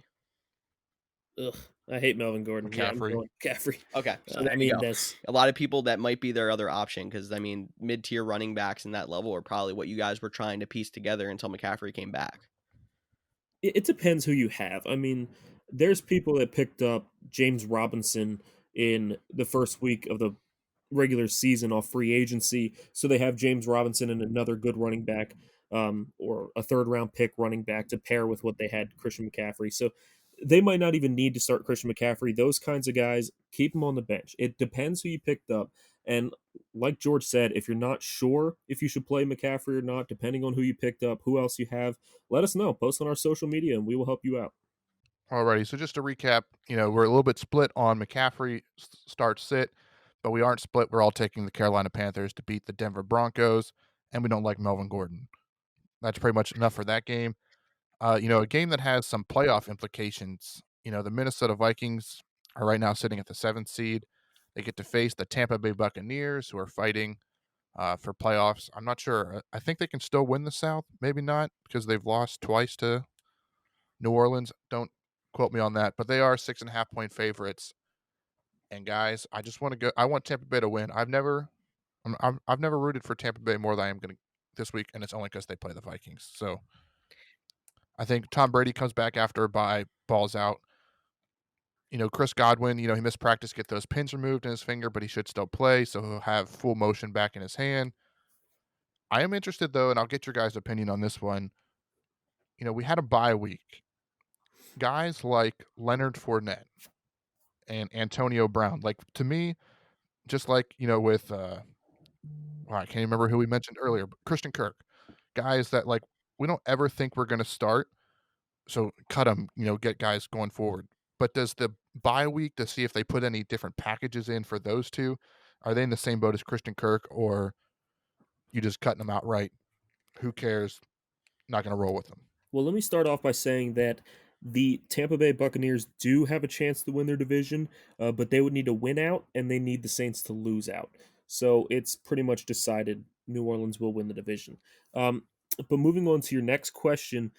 Ugh, I hate Melvin Gordon. Yeah, I'm McCaffrey. going McCaffrey. Okay, so there I you mean, go. that's A lot of people that might be their other option because I mean, mid-tier running backs in that level are probably what you guys were trying to piece together until McCaffrey came back. it depends who you have. I mean, there's people that picked up James Robinson in the first week of the regular season off free agency, so they have James Robinson and another good running back, or a third round pick running back to pair with what they had Christian McCaffrey. So they might not even need to start Christian McCaffrey. Those kinds of guys, keep them on the bench. It depends who you picked up. And like George said, if you're not sure if you should play McCaffrey or not, depending on who you picked up, who else you have, let us know. Post on our social media and we will help you out. Alrighty, so just to recap, we're a little bit split on McCaffrey start sit, but we aren't split. We're all taking the Carolina Panthers to beat the Denver Broncos, and we don't like Melvin Gordon. That's pretty much enough for that game. A game that has some playoff implications. The Minnesota Vikings are right now sitting at the 7th seed. They get to face the Tampa Bay Buccaneers, who are fighting for playoffs. I'm not sure. I think they can still win the South. Maybe not because they've lost twice to New Orleans. Don't quote me on that, but they are 6.5-point favorites. And guys, I just want to go. I want Tampa Bay to win. I've never rooted for Tampa Bay more than I am going to this week, and it's only because they play the Vikings. So I think Tom Brady comes back after a bye, balls out. Chris Godwin, he missed practice, get those pins removed in his finger, but he should still play, so he'll have full motion back in his hand. I am interested though, and I'll get your guys' opinion on this one. We had a bye week. Guys like Leonard Fournette and Antonio Brown, like to me, just like with I can't remember who we mentioned earlier, but Christian Kirk, guys that like we don't ever think we're going to start. So cut them, get guys going forward. But does the bye week to see if they put any different packages in for those two? Are they in the same boat as Christian Kirk, or you just cutting them outright? Who cares? Not going to roll with them. Well, let me start off by saying that the Tampa Bay Buccaneers do have a chance to win their division, but they would need to win out and they need the Saints to lose out. So it's pretty much decided New Orleans will win the division. Um, but moving on to your next question,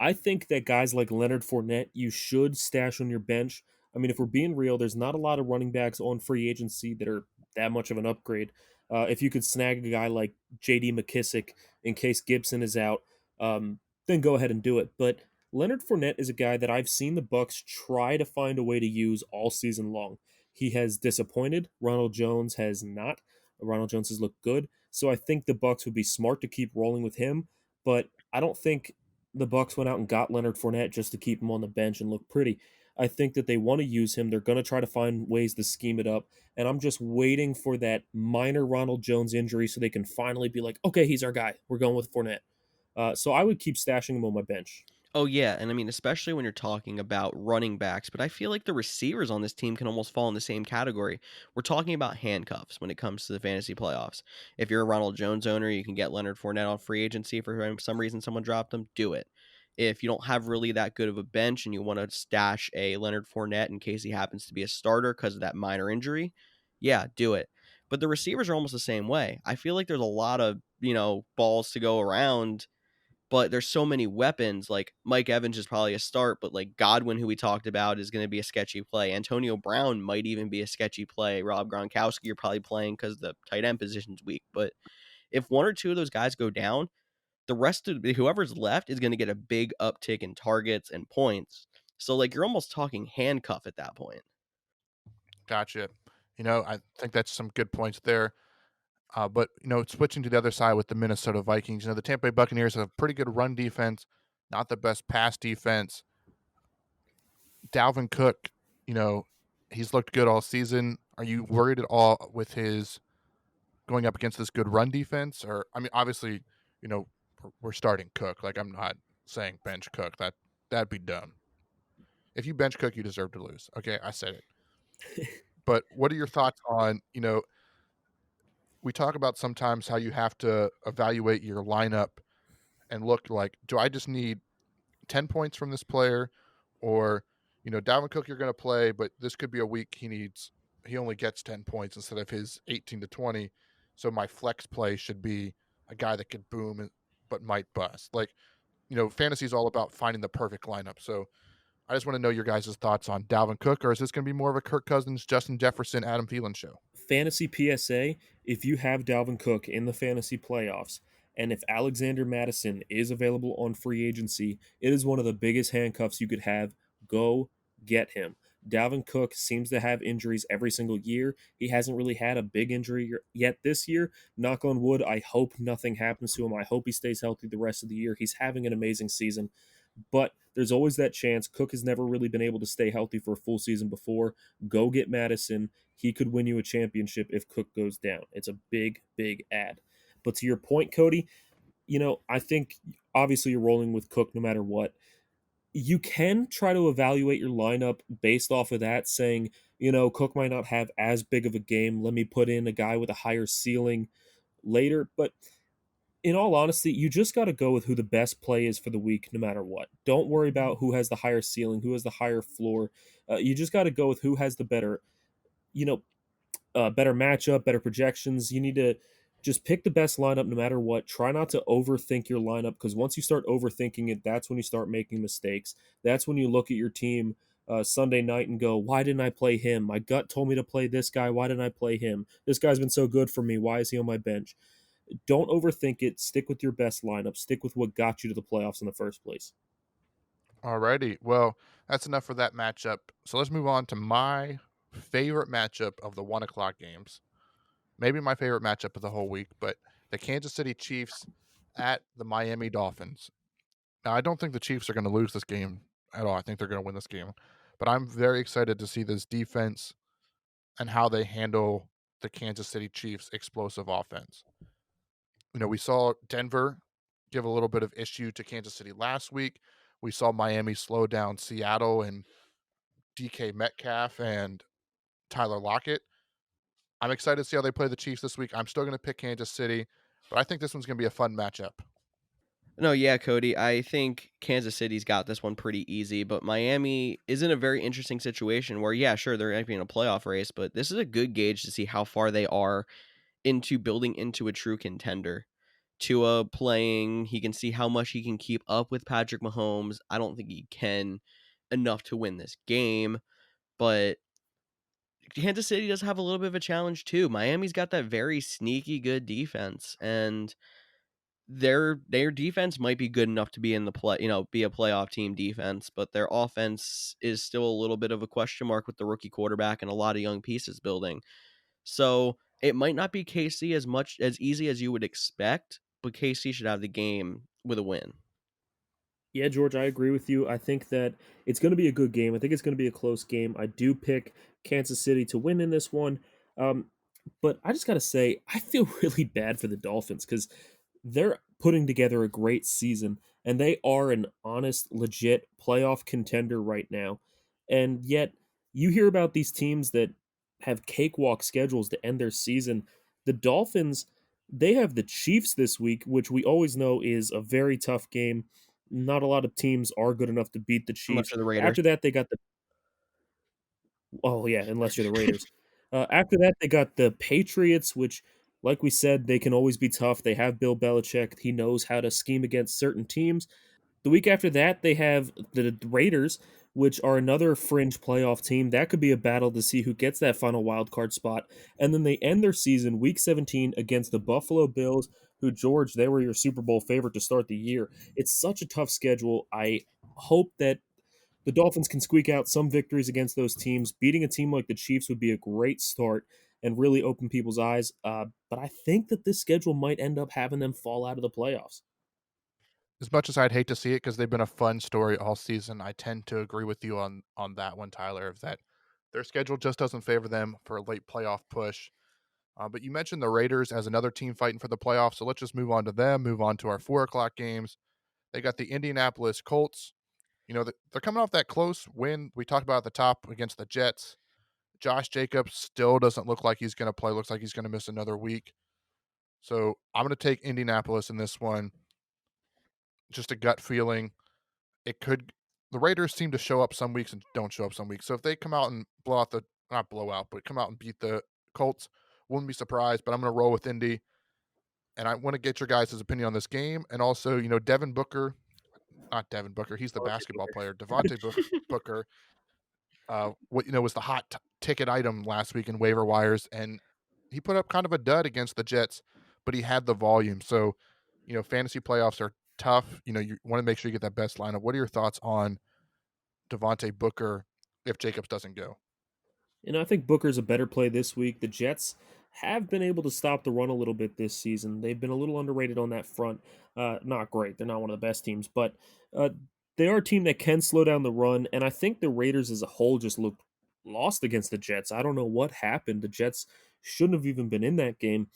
I think that guys like Leonard Fournette, you should stash on your bench. I mean, if we're being real, there's not a lot of running backs on free agency that are that much of an upgrade. If you could snag a guy like J.D. McKissick in case Gibson is out, then go ahead and do it. But Leonard Fournette is a guy that I've seen the Bucks try to find a way to use all season long. He has disappointed. Ronald Jones has not. Ronald Jones has looked good, so I think the Bucks would be smart to keep rolling with him. But I don't think the Bucks went out and got Leonard Fournette just to keep him on the bench and look pretty. I think that they want to use him. They're going to try to find ways to scheme it up. And I'm just waiting for that minor Ronald Jones injury so they can finally be like, okay, he's our guy. We're going with Fournette. So I would keep stashing him on my bench. Oh yeah, and I mean especially when you're talking about running backs, but I feel like the receivers on this team can almost fall in the same category. We're talking about handcuffs when it comes to the fantasy playoffs. If you're a Ronald Jones owner, you can get Leonard Fournette on free agency if for some reason someone dropped him, do it. If you don't have really that good of a bench and you want to stash a Leonard Fournette in case he happens to be a starter because of that minor injury, yeah, do it. But the receivers are almost the same way. I feel like there's a lot of, balls to go around, but there's so many weapons. Like Mike Evans is probably a start, but like Godwin, who we talked about, is going to be a sketchy play. Antonio Brown might even be a sketchy play. Rob Gronkowski, you're probably playing because the tight end position's weak. But if one or two of those guys go down, the rest of whoever's left is going to get a big uptick in targets and points. So like you're almost talking handcuff at that point. Gotcha. I think that's some good points there. But switching to the other side with the Minnesota Vikings, the Tampa Bay Buccaneers have a pretty good run defense, not the best pass defense. Dalvin Cook, you know, he's looked good all season. Are you worried at all with his going up against this good run defense? Or I mean, obviously, we're starting Cook. Like I'm not saying bench Cook. That'd be dumb. If you bench Cook, you deserve to lose. Okay, I said it. But what are your thoughts on, we talk about sometimes how you have to evaluate your lineup and look like, do I just need 10 points from this player? Or, Dalvin Cook, you're going to play, but this could be a week he only gets 10 points instead of his 18 to 20. So my flex play should be a guy that could boom but might bust. Like, fantasy is all about finding the perfect lineup. So I just want to know your guys' thoughts on Dalvin Cook, or is this going to be more of a Kirk Cousins, Justin Jefferson, Adam Thielen show? Fantasy PSA, if you have Dalvin Cook in the fantasy playoffs, and if Alexander Madison is available on free agency, it is one of the biggest handcuffs you could have. Go get him. Dalvin Cook seems to have injuries every single year. He hasn't really had a big injury yet this year. Knock on wood, I hope nothing happens to him. I hope he stays healthy the rest of the year. He's having an amazing season. But there's always that chance. Cook has never really been able to stay healthy for a full season before. Go get Madison. He could win you a championship if Cook goes down. It's a big, big ad. But to your point, Cody, I think obviously you're rolling with Cook no matter what. You can try to evaluate your lineup based off of that, saying, Cook might not have as big of a game. Let me put in a guy with a higher ceiling later. But in all honesty, you just got to go with who the best play is for the week, no matter what. Don't worry about who has the higher ceiling, who has the higher floor. You just got to go with who has the you know, better matchup, better projections. You need to just pick the best lineup no matter what. Try not to overthink your lineup because once you start overthinking it, that's when you start making mistakes. That's when you look at your team Sunday night and go, why didn't I play him? My gut told me to play this guy. Why didn't I play him? This guy's been so good for me. Why is he on my bench? Don't overthink it. Stick with your best lineup. Stick with what got you to the playoffs in the first place. Alrighty. Well, that's enough for that matchup. So let's move on to my favorite matchup of the 1 o'clock games. Maybe my favorite matchup of the whole week, but the Kansas City Chiefs at the Miami Dolphins. Now, I don't think the Chiefs are going to lose this game at all. I think they're going to win this game. But I'm very excited to see this defense and how they handle the Kansas City Chiefs' explosive offense. We saw Denver give a little bit of issue to Kansas City last week. We saw Miami slow down Seattle and DK Metcalf and Tyler Lockett. I'm excited to see how they play the Chiefs this week. I'm still going to pick Kansas City, but I think this one's going to be a fun matchup. No, yeah, Cody. I think Kansas City's got this one pretty easy, but Miami is in a very interesting situation where, yeah, sure, they're going to be in a playoff race, but this is a good gauge to see how far they are into building into a true contender. Tua playing, he can see how much he can keep up with Patrick Mahomes. I don't think he can enough to win this game, but Kansas City does have a little bit of a challenge too. Miami's got that very sneaky good defense, and their defense might be good enough to be in the play, be a playoff team defense, but their offense is still a little bit of a question mark with the rookie quarterback and a lot of young pieces building. So it might not be KC as much as easy as you would expect, but KC should have the game with a win. Yeah, George, I agree with you. I think that it's going to be a good game. I think it's going to be a close game. I do pick Kansas City to win in this one. Um, but I just got to say, I feel really bad for the Dolphins because they're putting together a great season and they are an honest, legit playoff contender right now. And yet, you hear about these teams that have cakewalk schedules to end their season. The Dolphins, they have the Chiefs this week, which we always know is a very tough game. Not a lot of teams are good enough to beat the Much Chiefs. of the Raiders. After that, they got the oh yeah, unless you're the Raiders. After that, they got the Patriots, which, like we said, they can always be tough. They have Bill Belichick; he knows how to scheme against certain teams. The week after that, they have the Raiders, which are another fringe playoff team. That could be a battle to see who gets that final wild card spot. And then they end their season week 17 against the Buffalo Bills, who, George, they were your Super Bowl favorite to start the year. It's such a tough schedule. I hope that the Dolphins can squeak out some victories against those teams. Beating a team like the Chiefs would be a great start and really open people's eyes. But I think that this schedule might end up having them fall out of the playoffs. As much as I'd hate to see it because they've been a fun story all season, I tend to agree with you on that one, Tyler, of that their schedule just doesn't favor them for a late playoff push. But you mentioned the Raiders as another team fighting for the playoffs, so let's just move on to them, move on to our 4 o'clock games. They got the Indianapolis Colts. They're coming off that close win we talked about at the top against the Jets. Josh Jacobs still doesn't look like he's going to play. Looks like he's going to miss another week. So I'm going to take Indianapolis in this one. Just a gut feeling. It could. The Raiders seem to show up some weeks and don't show up some weeks. So if they come out and blow out the not blow out, but come out and beat the Colts, wouldn't be surprised. But I'm going to roll with Indy, and I want to get your guys' opinion on this game. And also, Devin Booker, not Devin Booker, he's the basketball player. Booker was the hot ticket item last week in waiver wires, and he put up kind of a dud against the Jets, but he had the volume. So, fantasy playoffs are tough. You want to make sure you get that best lineup. What are your thoughts on Devontae Booker if Jacobs doesn't go? I think Booker's a better play this week. The Jets have been able to stop the run a little bit this season. They've been a little underrated on that front. Not great. They're not one of the best teams, but uh, they are a team that can slow down the run. And I think the Raiders as a whole just looked lost against the Jets. I don't know what happened. The Jets shouldn't have even been in that game.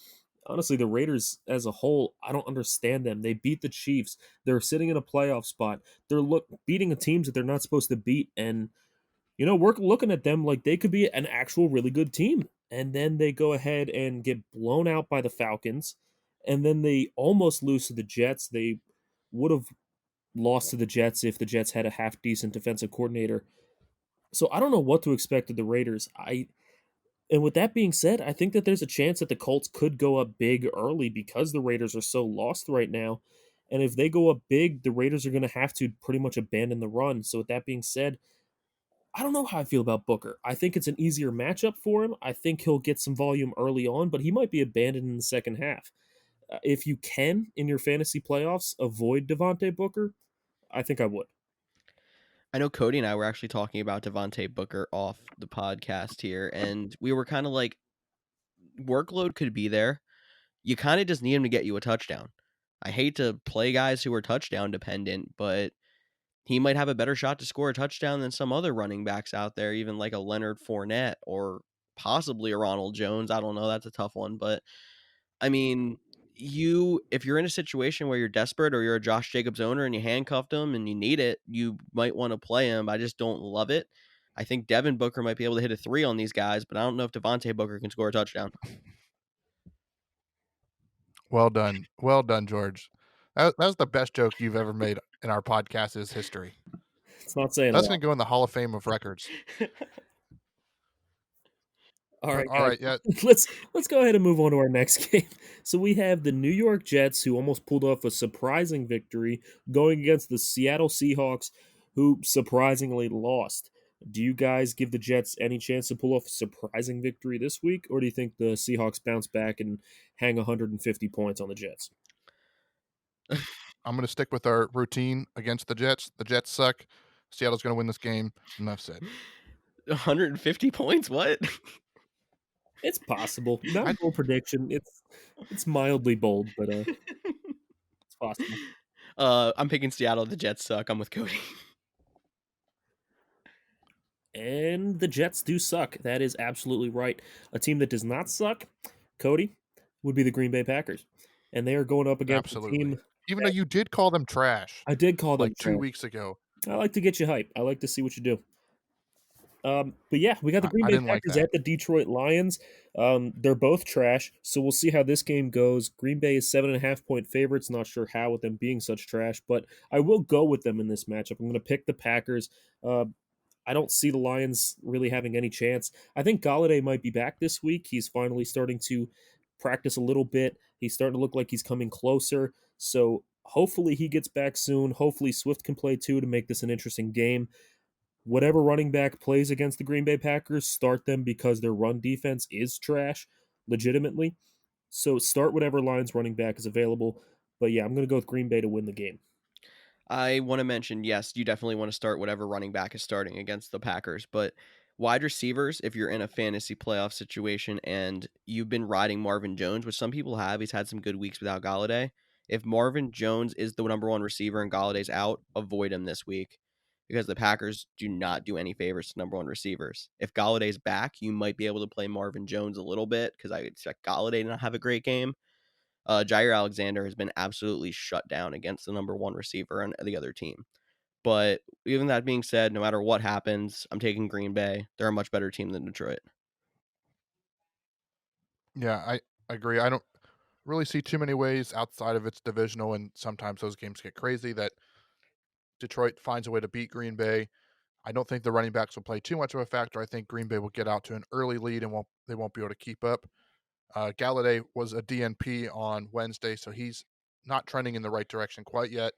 Honestly, the Raiders as a whole, I don't understand them. They beat the Chiefs. They're sitting in a playoff spot. They're beating the teams that they're not supposed to beat, and we're looking at them like they could be an actual really good team. And then they go ahead and get blown out by the Falcons. And then they almost lose to the Jets. They would have lost to the Jets if the Jets had a half decent defensive coordinator. So I don't know what to expect of the Raiders. And with that being said, I think that there's a chance that the Colts could go up big early because the Raiders are so lost right now. And if they go up big, the Raiders are going to have to pretty much abandon the run. So with that being said, I don't know how I feel about Booker. I think it's an easier matchup for him. I think he'll get some volume early on, but he might be abandoned in the second half. If you can, in your fantasy playoffs, avoid Devontae Booker, I think I would. I know Cody and I were actually talking about Devontae Booker off the podcast here, and we were kind of like, workload could be there. You kind of just need him to get you a touchdown. I hate to play guys who are touchdown dependent, but he might have a better shot to score a touchdown than some other running backs out there, even like a Leonard Fournette or possibly a Ronald Jones. I don't know. That's a tough one. But I mean, if you're in a situation where you're desperate or you're a Josh Jacobs owner and you handcuffed him and you need it, you might want to play him. I just don't love it. I think Devin Booker might be able to hit a 3 on these guys, but I don't know if Devontae Booker can score a touchdown. Well done, George. That was the best joke you've ever made in our podcast's history. It's not saying a That's lot. gonna go in the Hall of Fame of records. All right, All guys. right, yeah. Let's go ahead and move on to our next game. So we have the New York Jets, who almost pulled off a surprising victory, going against the Seattle Seahawks, who surprisingly lost. Do you guys give the Jets any chance to pull off a surprising victory this week, or do you think the Seahawks bounce back and hang 150 points on the Jets? I'm gonna stick with our routine against the Jets. The Jets suck. Seattle's gonna win this game. Enough said. 150 points? What? It's possible. Not a bold prediction. It's mildly bold, but it's possible. I'm picking Seattle. The Jets suck. I'm with Cody. And the Jets do suck. That is absolutely right. A team that does not suck, Cody, would be the Green Bay Packers. And they are going up against a Absolutely. team. Even though you did call them trash I did call them like 2 trash. weeks ago. I like to get you hype. I like to see what you do. But yeah, we got the Green I Bay didn't like Packers that. at the Detroit Lions. They're both trash, so we'll see how this game goes. Green Bay is 7.5-point favorites. Not sure how with them being such trash, but I will go with them in this matchup. I'm going to pick the Packers. I don't see the Lions really having any chance. I think Galladay might be back this week. He's finally starting to practice a little bit. He's starting to look like he's coming closer. So hopefully he gets back soon. Hopefully Swift can play too to make this an interesting game. Whatever running back plays against the Green Bay Packers, start them because their run defense is trash, legitimately. So start whatever Lions running back is available. But yeah, I'm going to go with Green Bay to win the game. I want to mention, yes, you definitely want to start whatever running back is starting against the Packers, but wide receivers, if you're in a fantasy playoff situation and you've been riding Marvin Jones, which some people have, he's had some good weeks without Galladay. If Marvin Jones is the number one receiver and Galladay's out, avoid him this week because the Packers do not do any favors to number one receivers. If Galladay's back, you might be able to play Marvin Jones a little bit because I expect Galladay to not have a great game. Jair Alexander has been absolutely shut down against the number one receiver and the other team. But even that being said, no matter what happens, I'm taking Green Bay. They're a much better team than Detroit. Yeah, I agree. I don't really see too many ways outside of its divisional, and sometimes those games get crazy that Detroit finds a way to beat Green Bay. I don't think the running backs will play too much of a factor. I think Green Bay will get out to an early lead and they won't be able to keep up. Galladay was a DNP on Wednesday, so he's not trending in the right direction quite yet.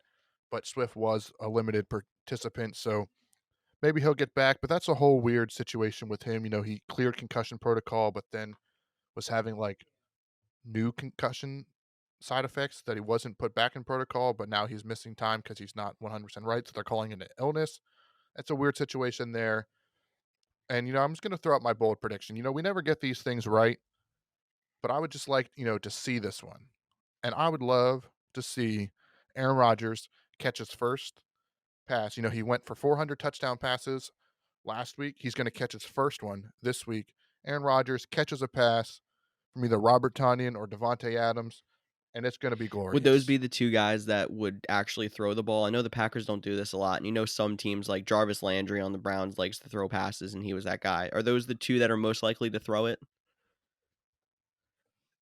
But Swift was a limited participant, so maybe he'll get back. But that's a whole weird situation with him. You know, he cleared concussion protocol, but then was having like new concussion side effects that he wasn't put back in protocol, but now he's missing time because he's not 100% right. So they're calling it an illness. It's a weird situation there. And, I'm just going to throw out my bold prediction. We never get these things right, but I would just like, to see this one. And I would love to see Aaron Rodgers catch his first pass. He went for 400 touchdown passes last week. He's going to catch his first one this week. Aaron Rodgers catches a pass from either Robert Tonyan or Devontae Adams, and it's going to be glorious. Would those be the two guys that would actually throw the ball? I know the Packers don't do this a lot, and some teams like Jarvis Landry on the Browns likes to throw passes, and he was that guy. Are those the two that are most likely to throw it?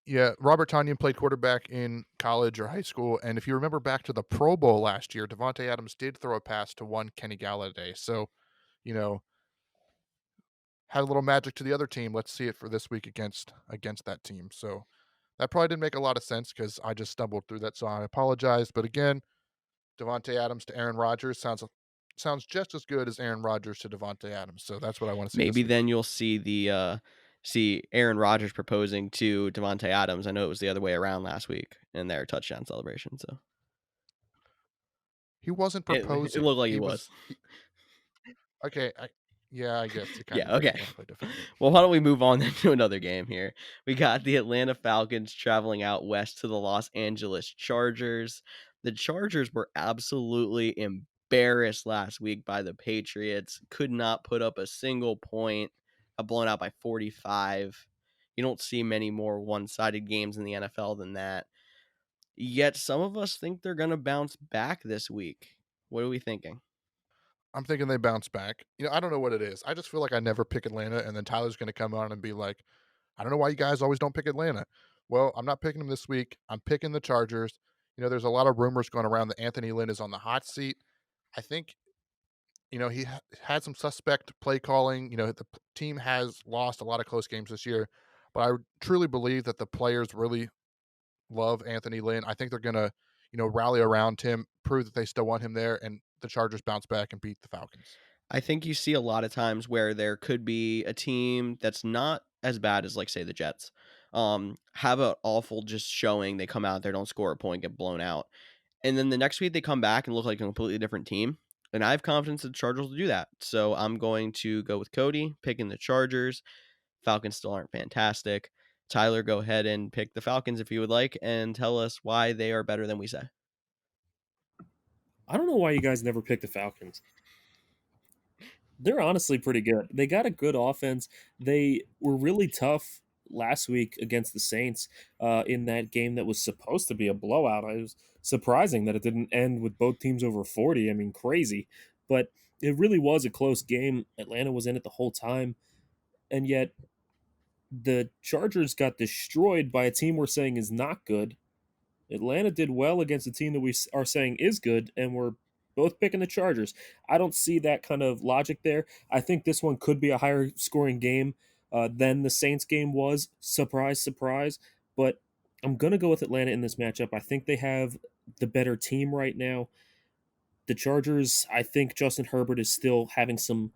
Yeah, Robert Tonyan played quarterback in college or high school, and if you remember back to the Pro Bowl last year, Devontae Adams did throw a pass to one Kenny Galladay. So, you know, had a little magic to the other team. Let's see it for this week against that team. So that probably didn't make a lot of sense because I just stumbled through that, so I apologize. But again, Devontae Adams to Aaron Rodgers sounds just as good as Aaron Rodgers to Devontae Adams. So that's what I want to see. Maybe this then week. you'll see see Aaron Rodgers proposing to Devontae Adams. I know it was the other way around last week in their touchdown celebration. So He wasn't proposing. It looked like he was. Okay, I guess he kind Yeah, of okay. want to play defensive. Well, why don't we move on then to another game here? We got the Atlanta Falcons traveling out west to the Los Angeles Chargers. The Chargers were absolutely embarrassed last week by the Patriots. Could not put up a single point. Got blown out by 45. You don't see many more one-sided games in the NFL than that. Yet some of us think they're going to bounce back this week. What are we thinking? I'm thinking they bounce back. I don't know what it is. I just feel like I never pick Atlanta, and then Tyler's going to come on and be like, I don't know why you guys always don't pick Atlanta. Well, I'm not picking them this week. I'm picking the Chargers. There's a lot of rumors going around that Anthony Lynn is on the hot seat. I think, he had some suspect play calling. The team has lost a lot of close games this year, but I truly believe that the players really love Anthony Lynn. I think they're going to, rally around him, prove that they still want him there, and the Chargers bounce back and beat the Falcons. I think you see a lot of times where there could be a team that's not as bad as, like, say, the Jets, have an awful just showing. They come out there, don't score a point, get blown out. And then the next week they come back and look like a completely different team. And I have confidence that the Chargers will do that. So I'm going to go with Cody, picking the Chargers. Falcons still aren't fantastic. Tyler, go ahead and pick the Falcons if you would like and tell us why they are better than we say. I don't know why you guys never picked the Falcons. They're honestly pretty good. They got a good offense. They were really tough last week against the Saints in that game that was supposed to be a blowout. It was surprising that it didn't end with both teams over 40. I mean, crazy. But it really was a close game. Atlanta was in it the whole time. And yet the Chargers got destroyed by a team we're saying is not good. Atlanta did well against a team that we are saying is good, and we're both picking the Chargers. I don't see that kind of logic there. I think this one could be a higher scoring game than the Saints game was. Surprise, surprise. But I'm going to go with Atlanta in this matchup. I think they have the better team right now. The Chargers, I think Justin Herbert is still having some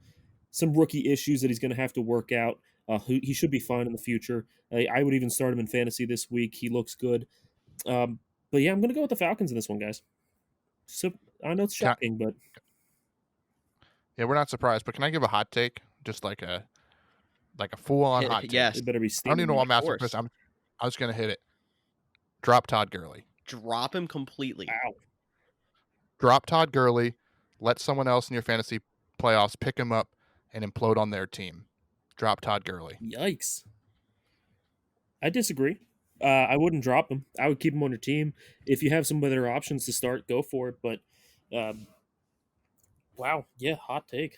rookie issues that he's going to have to work out. He should be fine in the future. I would even start him in fantasy this week. He looks good. But yeah, I'm going to go with the Falcons in this one, guys. So I know it's Can I, shocking, but yeah, we're not surprised, but can I give a hot take? Just like a full on hot take. Yes, it better be I don't even know steaming. why of I'm asking course. Chris. I'm just gonna hit it. Drop Todd Gurley. Drop him completely. Wow. Drop Todd Gurley. Let someone else in your fantasy playoffs pick him up and implode on their team. Drop Todd Gurley. Yikes. I disagree. I wouldn't drop him. I would keep him on your team. If you have some other options to start, go for it. But wow, yeah, hot take.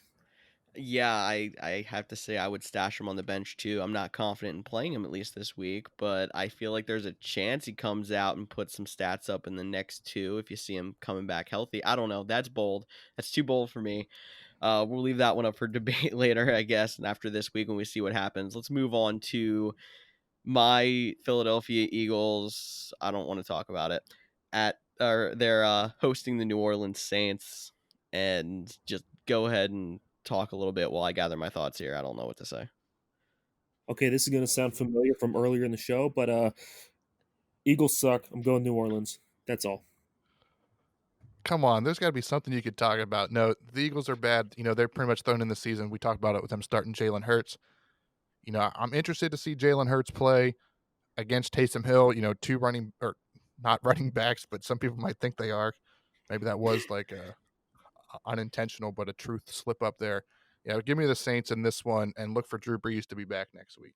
Yeah, I have to say I would stash him on the bench too. I'm not confident in playing him at least this week, but I feel like there's a chance he comes out and puts some stats up in the next two if you see him coming back healthy. I don't know. That's bold. That's too bold for me. We'll leave that one up for debate later, I guess, and after this week when we see what happens. Let's move on to my Philadelphia Eagles. I don't want to talk about it. They're hosting the New Orleans Saints, and just go ahead and talk a little bit while I gather my thoughts here. I don't know what to say. Okay, this is going to sound familiar from earlier in the show, but Eagles suck. I'm going New Orleans. That's all. Come on, there's got to be something you could talk about. No, the Eagles are bad. They're pretty much thrown in the season. We talked about it with them starting Jalen Hurts. I'm interested to see Jalen Hurts play against Taysom Hill. Two running or not running backs, but some people might think they are. Maybe that was like a unintentional, but a truth slip up there. Yeah, give me the Saints in this one and look for Drew Brees to be back next week.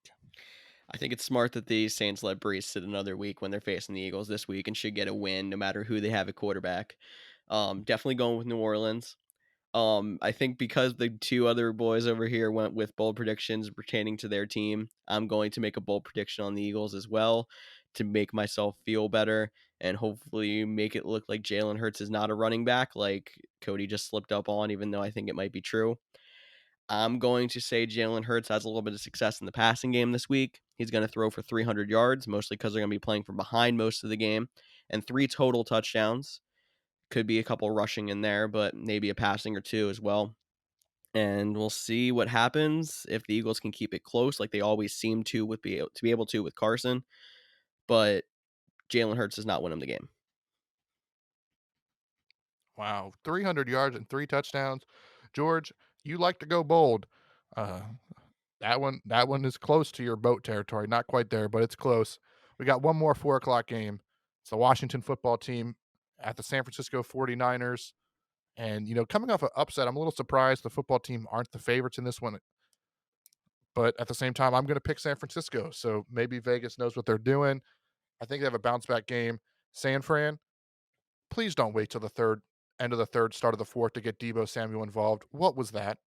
I think it's smart that the Saints let Brees sit another week when they're facing the Eagles this week and should get a win no matter who they have at quarterback. Definitely going with New Orleans. I think because the two other boys over here went with bold predictions pertaining to their team, I'm going to make a bold prediction on the Eagles as well to make myself feel better and hopefully make it look like Jalen Hurts is not a running back like Cody just slipped up on, even though I think it might be true. I'm going to say Jalen Hurts has a little bit of success in the passing game this week. He's going to throw for 300 yards, mostly because they're going to be playing from behind most of the game, and 3 total touchdowns. Could be a couple rushing in there, but maybe a passing or two as well. And we'll see what happens if the Eagles can keep it close, like they always seem to be able to with Carson. But Jalen Hurts does not win him the game. Wow, 300 yards and 3 touchdowns. George, you like to go bold. Uh, that one is close to your boat territory. Not quite there, but it's close. We got one more 4 o'clock game. It's the Washington football team at the San Francisco 49ers. And, coming off an upset, I'm a little surprised the football team aren't the favorites in this one. But at the same time, I'm going to pick San Francisco. So maybe Vegas knows what they're doing. I think they have a bounce back game. San Fran, please don't wait till the end of the third, start of the fourth to get Debo Samuel involved. What was that?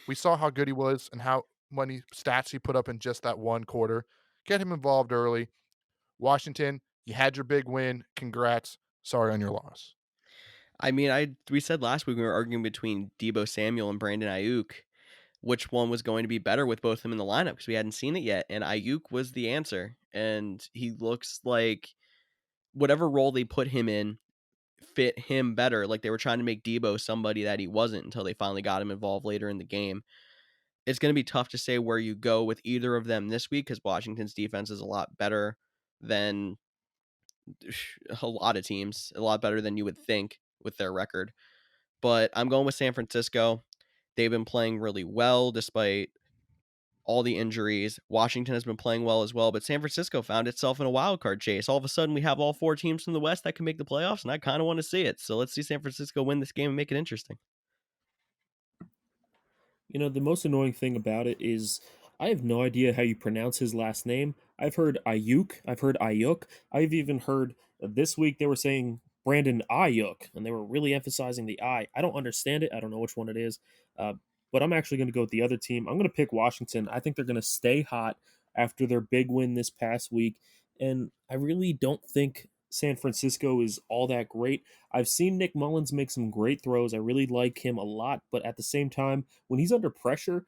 We saw how good he was and how many stats he put up in just that one quarter. Get him involved early. Washington, you had your big win. Congrats. Sorry on your loss. I mean, we said last week we were arguing between Debo Samuel and Brandon Ayuk, which one was going to be better with both of them in the lineup because we hadn't seen it yet, and Ayuk was the answer. And he looks like whatever role they put him in fit him better. Like they were trying to make Debo somebody that he wasn't until they finally got him involved later in the game. It's going to be tough to say where you go with either of them this week because Washington's defense is a lot better than a lot of teams, a lot better than you would think with their record. But I'm going with San Francisco. They've been playing really well despite all the injuries. Washington has been playing well as well, but San Francisco found itself in a wild card chase. All of a sudden, we have all four teams from the West that can make the playoffs, and I kind of want to see it. So let's see San Francisco win this game and make it interesting. You know, the most annoying thing about it is I have no idea how you pronounce his last name. I've heard Ayuk, I've heard Ayuk, I've even heard this week they were saying Brandon Ayuk, and they were really emphasizing the I. I don't understand it. I don't know which one it is. Uh, but I'm actually going to go with the other team. I'm going to pick Washington. I think they're going to stay hot after their big win this past week. And I really don't think San Francisco is all that great. I've seen Nick Mullins make some great throws. I really like him a lot. But at the same time, when he's under pressure,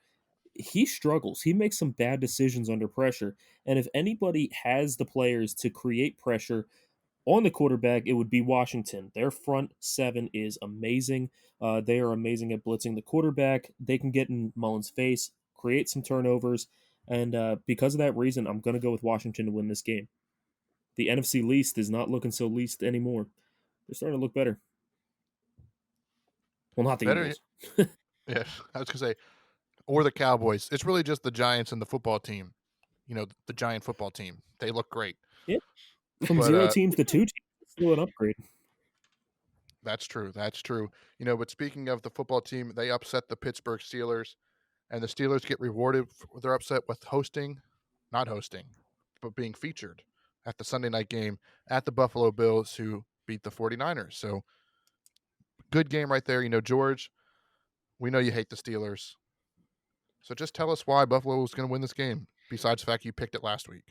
he struggles. He makes some bad decisions under pressure. And if anybody has the players to create pressure on the quarterback, it would be Washington. Their front seven is amazing. They are amazing at blitzing the quarterback. They can get in Mullins' face, create some turnovers. And because of that reason, I'm going to go with Washington to win this game. The NFC least is not looking so least anymore. They're starting to look better. Well, not the Better, Eagles. yeah, I was going to say, or the Cowboys. It's really just the Giants and the football team. You know, the Giant football team. They look great. Yeah. From But 0 teams to 2 teams, it's still an upgrade. that's true. That's true. You know, but speaking of the football team, they upset the Pittsburgh Steelers, and the Steelers get rewarded for their upset with not hosting, but being featured at the Sunday night game at the Buffalo Bills, who beat the 49ers. So good game right there. You know, George, we know you hate the Steelers. So just tell us why Buffalo was going to win this game, besides the fact you picked it last week.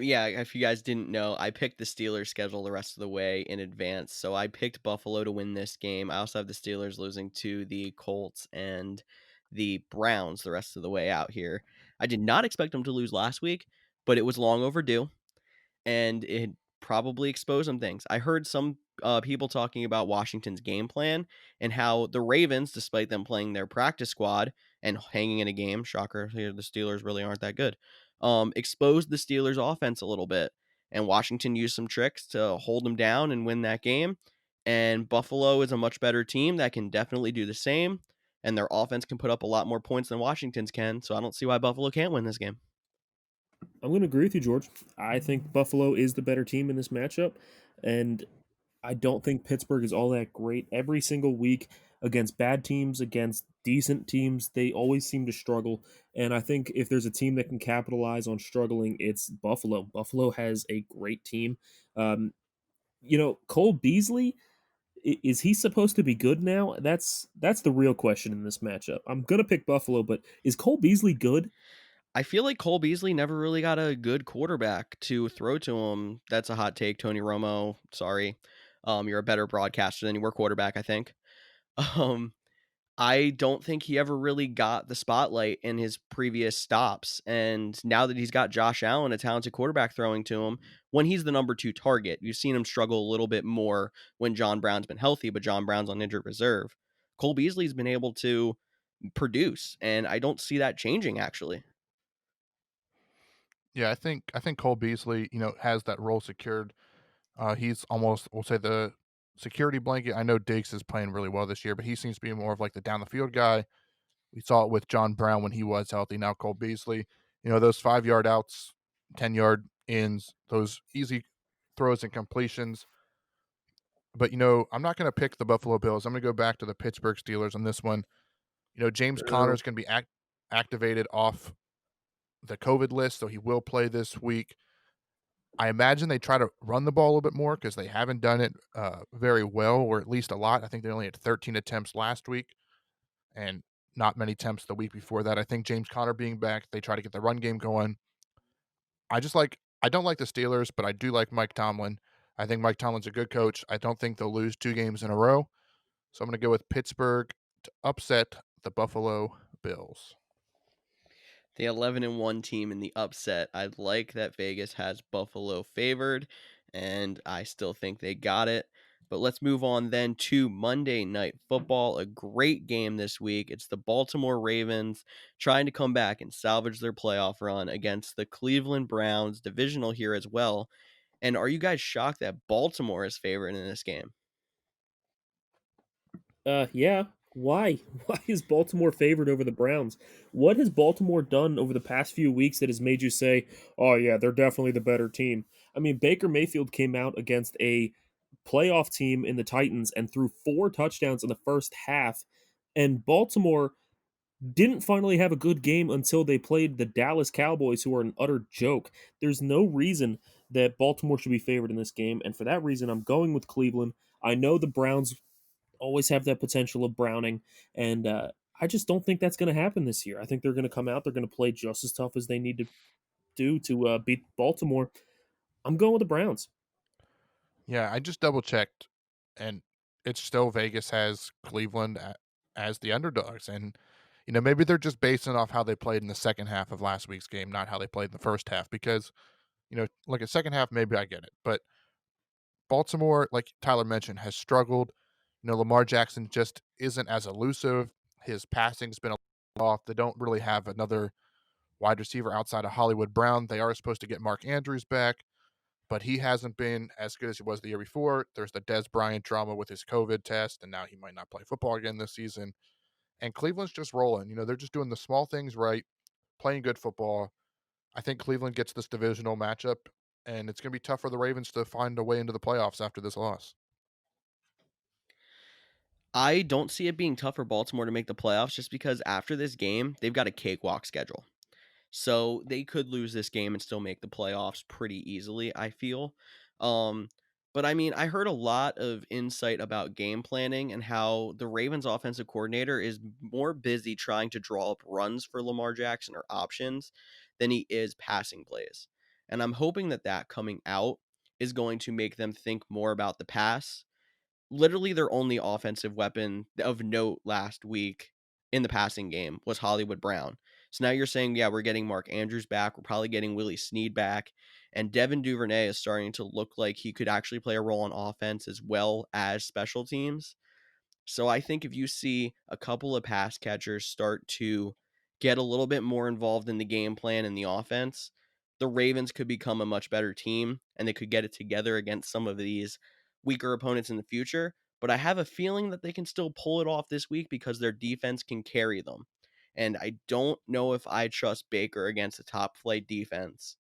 Yeah, if you guys didn't know, I picked the Steelers schedule the rest of the way in advance. So I picked Buffalo to win this game. I also have the Steelers losing to the Colts and the Browns the rest of the way out here. I did not expect them to lose last week, but it was long overdue. And it probably exposed some things. I heard some people talking about Washington's game plan and how the Ravens, despite them playing their practice squad and hanging in a game, shocker, the Steelers really aren't that good, exposed the Steelers' offense a little bit. And Washington used some tricks to hold them down and win that game. And Buffalo is a much better team that can definitely do the same. And their offense can put up a lot more points than Washington's can. So I don't see why Buffalo can't win this game. I'm going to agree with you, George. I think Buffalo is the better team in this matchup, and I don't think Pittsburgh is all that great. Every single week against bad teams, against decent teams, they always seem to struggle. And I think if there's a team that can capitalize on struggling, it's Buffalo. Buffalo has a great team. Cole Beasley, is he supposed to be good now? That's the real question in this matchup. I'm going to pick Buffalo, but is Cole Beasley good? I feel like Cole Beasley never really got a good quarterback to throw to him. That's a hot take, Tony Romo. Sorry. You're a better broadcaster than you were quarterback, I think. Um, I don't think he ever really got the spotlight in his previous stops. And now that he's got Josh Allen, a talented quarterback, throwing to him, when he's the number 2 target, you've seen him struggle a little bit more when John Brown's been healthy, but John Brown's on injured reserve. Cole Beasley's been able to produce, and I don't see that changing, actually. Yeah, I think Cole Beasley, you know, has that role secured. He's almost, we'll say, the security blanket. I know Diggs is playing really well this year, but he seems to be more of like the down the field guy. We saw it with John Brown when he was healthy. Now Cole Beasley, you know, those 5-yard outs, 10-yard ins, those easy throws and completions. But, you know, I'm not going to pick the Buffalo Bills. I'm going to go back to the Pittsburgh Steelers on this one. You know, James Conner is going to be activated off the COVID list, so he will play this week. I imagine they try to run the ball a little bit more because they haven't done it very well, or at least a lot. I think they only had 13 attempts last week and not many attempts the week before that. I think James Conner being back, they try to get the run game going. I don't like the Steelers, but I do like Mike Tomlin. I think Mike Tomlin's a good coach. I don't think they'll lose 2 games in a row. So I'm going to go with Pittsburgh to upset the Buffalo Bills. The 11-1 team in the upset. I like that Vegas has Buffalo favored, and I still think they got it. But let's move on then to Monday Night Football, a great game this week. It's the Baltimore Ravens trying to come back and salvage their playoff run against the Cleveland Browns, divisional here as well. And are you guys shocked that Baltimore is favored in this game? Yeah. Why? Why is Baltimore favored over the Browns? What has Baltimore done over the past few weeks that has made you say, "Oh yeah, they're definitely the better team"? I mean, Baker Mayfield came out against a playoff team in the Titans and threw 4 touchdowns in the first half, and Baltimore didn't finally have a good game until they played the Dallas Cowboys, who are an utter joke. There's no reason that Baltimore should be favored in this game, and for that reason, I'm going with Cleveland. I know the Browns always have that potential of Browning, and I just don't think that's going to happen this year. I think they're going to come out, they're going to play just as tough as they need to do to beat Baltimore. I'm going with the Browns. Yeah, I just double checked, and it's still Vegas has Cleveland as the underdogs. And, maybe they're just basing off how they played in the second half of last week's game, not how they played in the first half. Because, like a second half, maybe I get it. But Baltimore, like Tyler mentioned, has struggled. Lamar Jackson just isn't as elusive. His passing's been a little off. They don't really have another wide receiver outside of Hollywood Brown. They are supposed to get Mark Andrews back, but he hasn't been as good as he was the year before. There's the Des Bryant drama with his COVID test, and now he might not play football again this season. And Cleveland's just rolling. They're just doing the small things right, playing good football. I think Cleveland gets this divisional matchup, and it's going to be tough for the Ravens to find a way into the playoffs after this loss. I don't see it being tough for Baltimore to make the playoffs just because after this game, they've got a cakewalk schedule. So they could lose this game and still make the playoffs pretty easily, I feel. Um, but I mean, I heard a lot of insight about game planning and how the Ravens offensive coordinator is more busy trying to draw up runs for Lamar Jackson or options than he is passing plays. And I'm hoping that coming out is going to make them think more about the pass. Literally their only offensive weapon of note last week in the passing game was Hollywood Brown. So now you're saying, yeah, we're getting Mark Andrews back. We're probably getting Willie Snead back. And Devin Duvernay is starting to look like he could actually play a role on offense as well as special teams. So I think if you see a couple of pass catchers start to get a little bit more involved in the game plan and the offense, the Ravens could become a much better team and they could get it together against some of these weaker opponents in the future. But I have a feeling that they can still pull it off this week because their defense can carry them. And I don't know if I trust Baker against a top flight defense.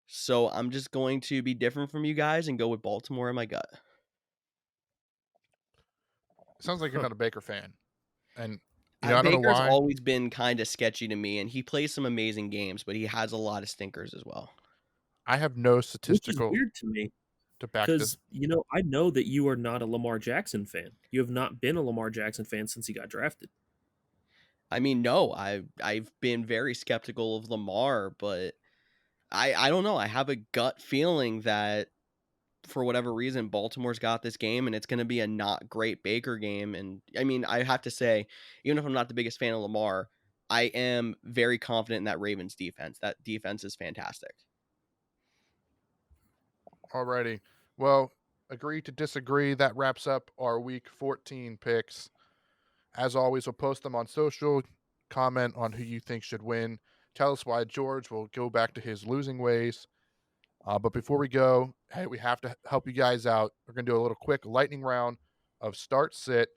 So I'm just going to be different from you guys and go with Baltimore in my gut. It sounds like you're not a Baker fan. And, I I don't know Baker's why. always been kind of sketchy to me, and he plays some amazing games, but he has a lot of stinkers as well. I have no Which is statistical weird to me to back this. because, I know that you are not a Lamar Jackson fan. You have not been a Lamar Jackson fan since he got drafted. I mean, no, I've been very skeptical of Lamar, but I don't know. I have a gut feeling that for whatever reason, Baltimore's got this game, and it's going to be a not great Baker game. And I mean, I have to say, even if I'm not the biggest fan of Lamar, I am very confident in that Ravens defense. That defense is fantastic. Alrighty. Well, agree to disagree. That wraps up our week 14 picks. As always, we'll post them on social. Comment on who you think should win. Tell us why George will go back to his losing ways. But before we go, hey, we have to help you guys out. We're going to do a little quick lightning round of start sit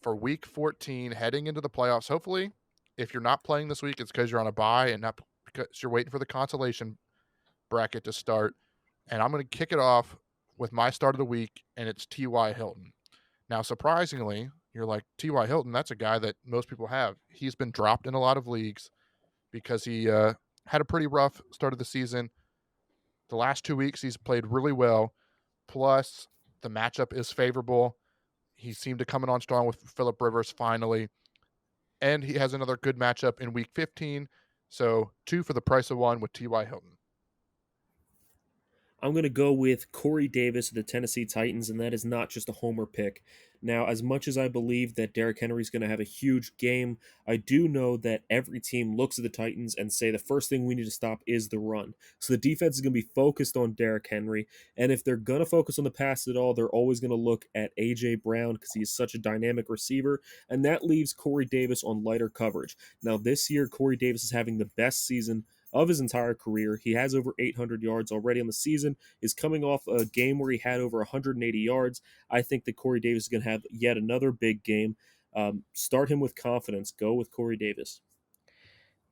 for week 14 heading into the playoffs. Hopefully, if you're not playing this week, it's because you're on a bye and not because you're waiting for the consolation bracket to start. And I'm going to kick it off with my start of the week, and it's T.Y. Hilton. Now, surprisingly, you're like, T.Y. Hilton, that's a guy that most people have. He's been dropped in a lot of leagues because he had a pretty rough start of the season. The last 2 weeks, he's played really well. Plus, the matchup is favorable. He seemed to come in on strong with Phillip Rivers finally. And he has another good matchup in week 15. So 2 for the price of 1 with T.Y. Hilton. I'm going to go with Corey Davis of the Tennessee Titans, and that is not just a homer pick. Now, as much as I believe that Derrick Henry is going to have a huge game, I do know that every team looks at the Titans and say the first thing we need to stop is the run. So the defense is going to be focused on Derrick Henry, and if they're going to focus on the pass at all, they're always going to look at A.J. Brown because he's such a dynamic receiver, and that leaves Corey Davis on lighter coverage. Now, this year, Corey Davis is having the best season of his entire career. He has over 800 yards already on the season, is coming off a game where he had over 180 yards. I think that Corey Davis is going to have yet another big game. Start him with confidence. Go with Corey Davis.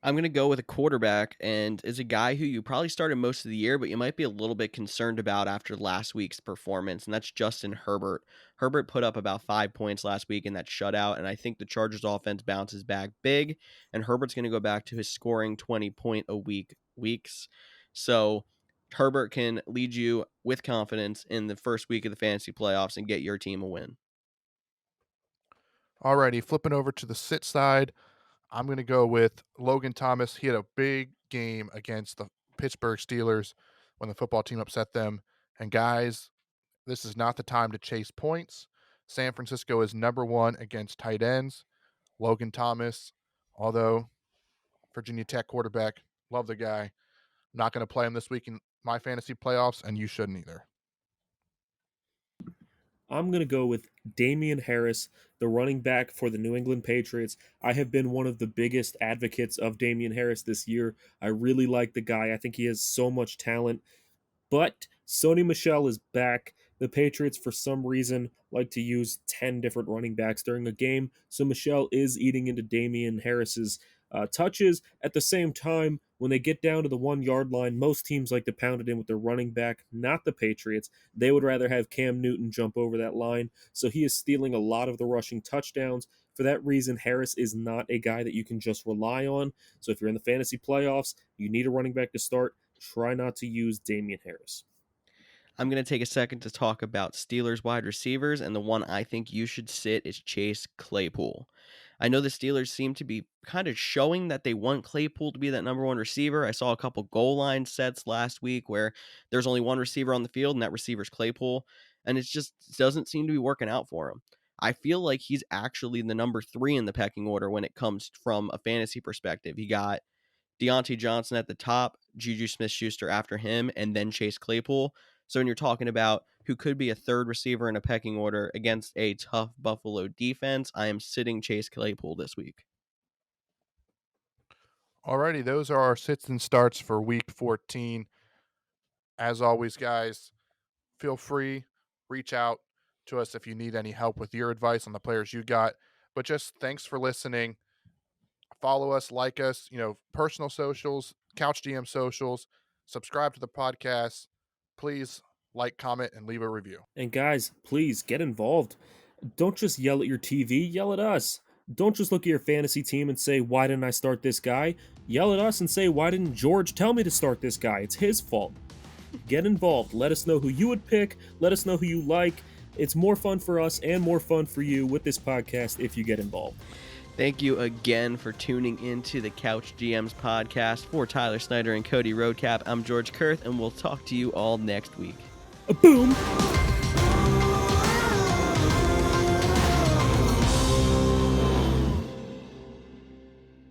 I'm going to go with a quarterback, and is a guy who you probably started most of the year, but you might be a little bit concerned about after last week's performance, and that's Justin Herbert. Herbert put up about 5 points last week in that shutout, and I think the Chargers offense bounces back big, and Herbert's going to go back to his scoring 20-point-a-week weeks. So Herbert can lead you with confidence in the first week of the fantasy playoffs and get your team a win. Alrighty, flipping over to the sit side. I'm going to go with Logan Thomas. He had a big game against the Pittsburgh Steelers when the football team upset them. And guys, this is not the time to chase points. San Francisco is number 1 against tight ends. Logan Thomas, although Virginia Tech quarterback, love the guy. Not going to play him this week in my fantasy playoffs, and you shouldn't either. I'm going to go with Damian Harris, the running back for the New England Patriots. I have been one of the biggest advocates of Damian Harris this year. I really like the guy. I think he has so much talent. But Sony Michel is back. The Patriots, for some reason, like to use 10 different running backs during a game. So Michel is eating into Damian Harris's touches. At the same time, when they get down to the 1-yard line, most teams like to pound it in with their running back, not the Patriots. They would rather have Cam Newton jump over that line. So he is stealing a lot of the rushing touchdowns. For that reason, Harris is not a guy that you can just rely on. So if you're in the fantasy playoffs, you need a running back to start. Try not to use Damian Harris. I'm going to take a second to talk about Steelers wide receivers, and the one I think you should sit is Chase Claypool. I know the Steelers seem to be kind of showing that they want Claypool to be that number 1 receiver. I saw a couple goal line sets last week where there's only one receiver on the field, and that receiver's Claypool, and it just doesn't seem to be working out for him. I feel like he's actually the number 3 in the pecking order when it comes from a fantasy perspective. He got Deontay Johnson at the top, Juju Smith-Schuster after him, and then Chase Claypool. So when you're talking about who could be a third receiver in a pecking order against a tough Buffalo defense, I am sitting Chase Claypool this week. Alrighty, those are our sits and starts for week 14. As always, guys, feel free, reach out to us if you need any help with your advice on the players you got. But just thanks for listening. Follow us, like us, personal socials, Couch GM socials, subscribe to the podcast. Please like, comment, and leave a review. And guys, please get involved. Don't just yell at your TV, yell at us. Don't just look at your fantasy team and say, why didn't I start this guy? Yell at us and say, why didn't George tell me to start this guy? It's his fault. Get involved. Let us know who you would pick. Let us know who you like. It's more fun for us and more fun for you with this podcast if you get involved. Thank you again for tuning into the Couch GMs podcast. For Tyler Snyder and Cody Roadcap, I'm George Kerth, and we'll talk to you all next week. Boom!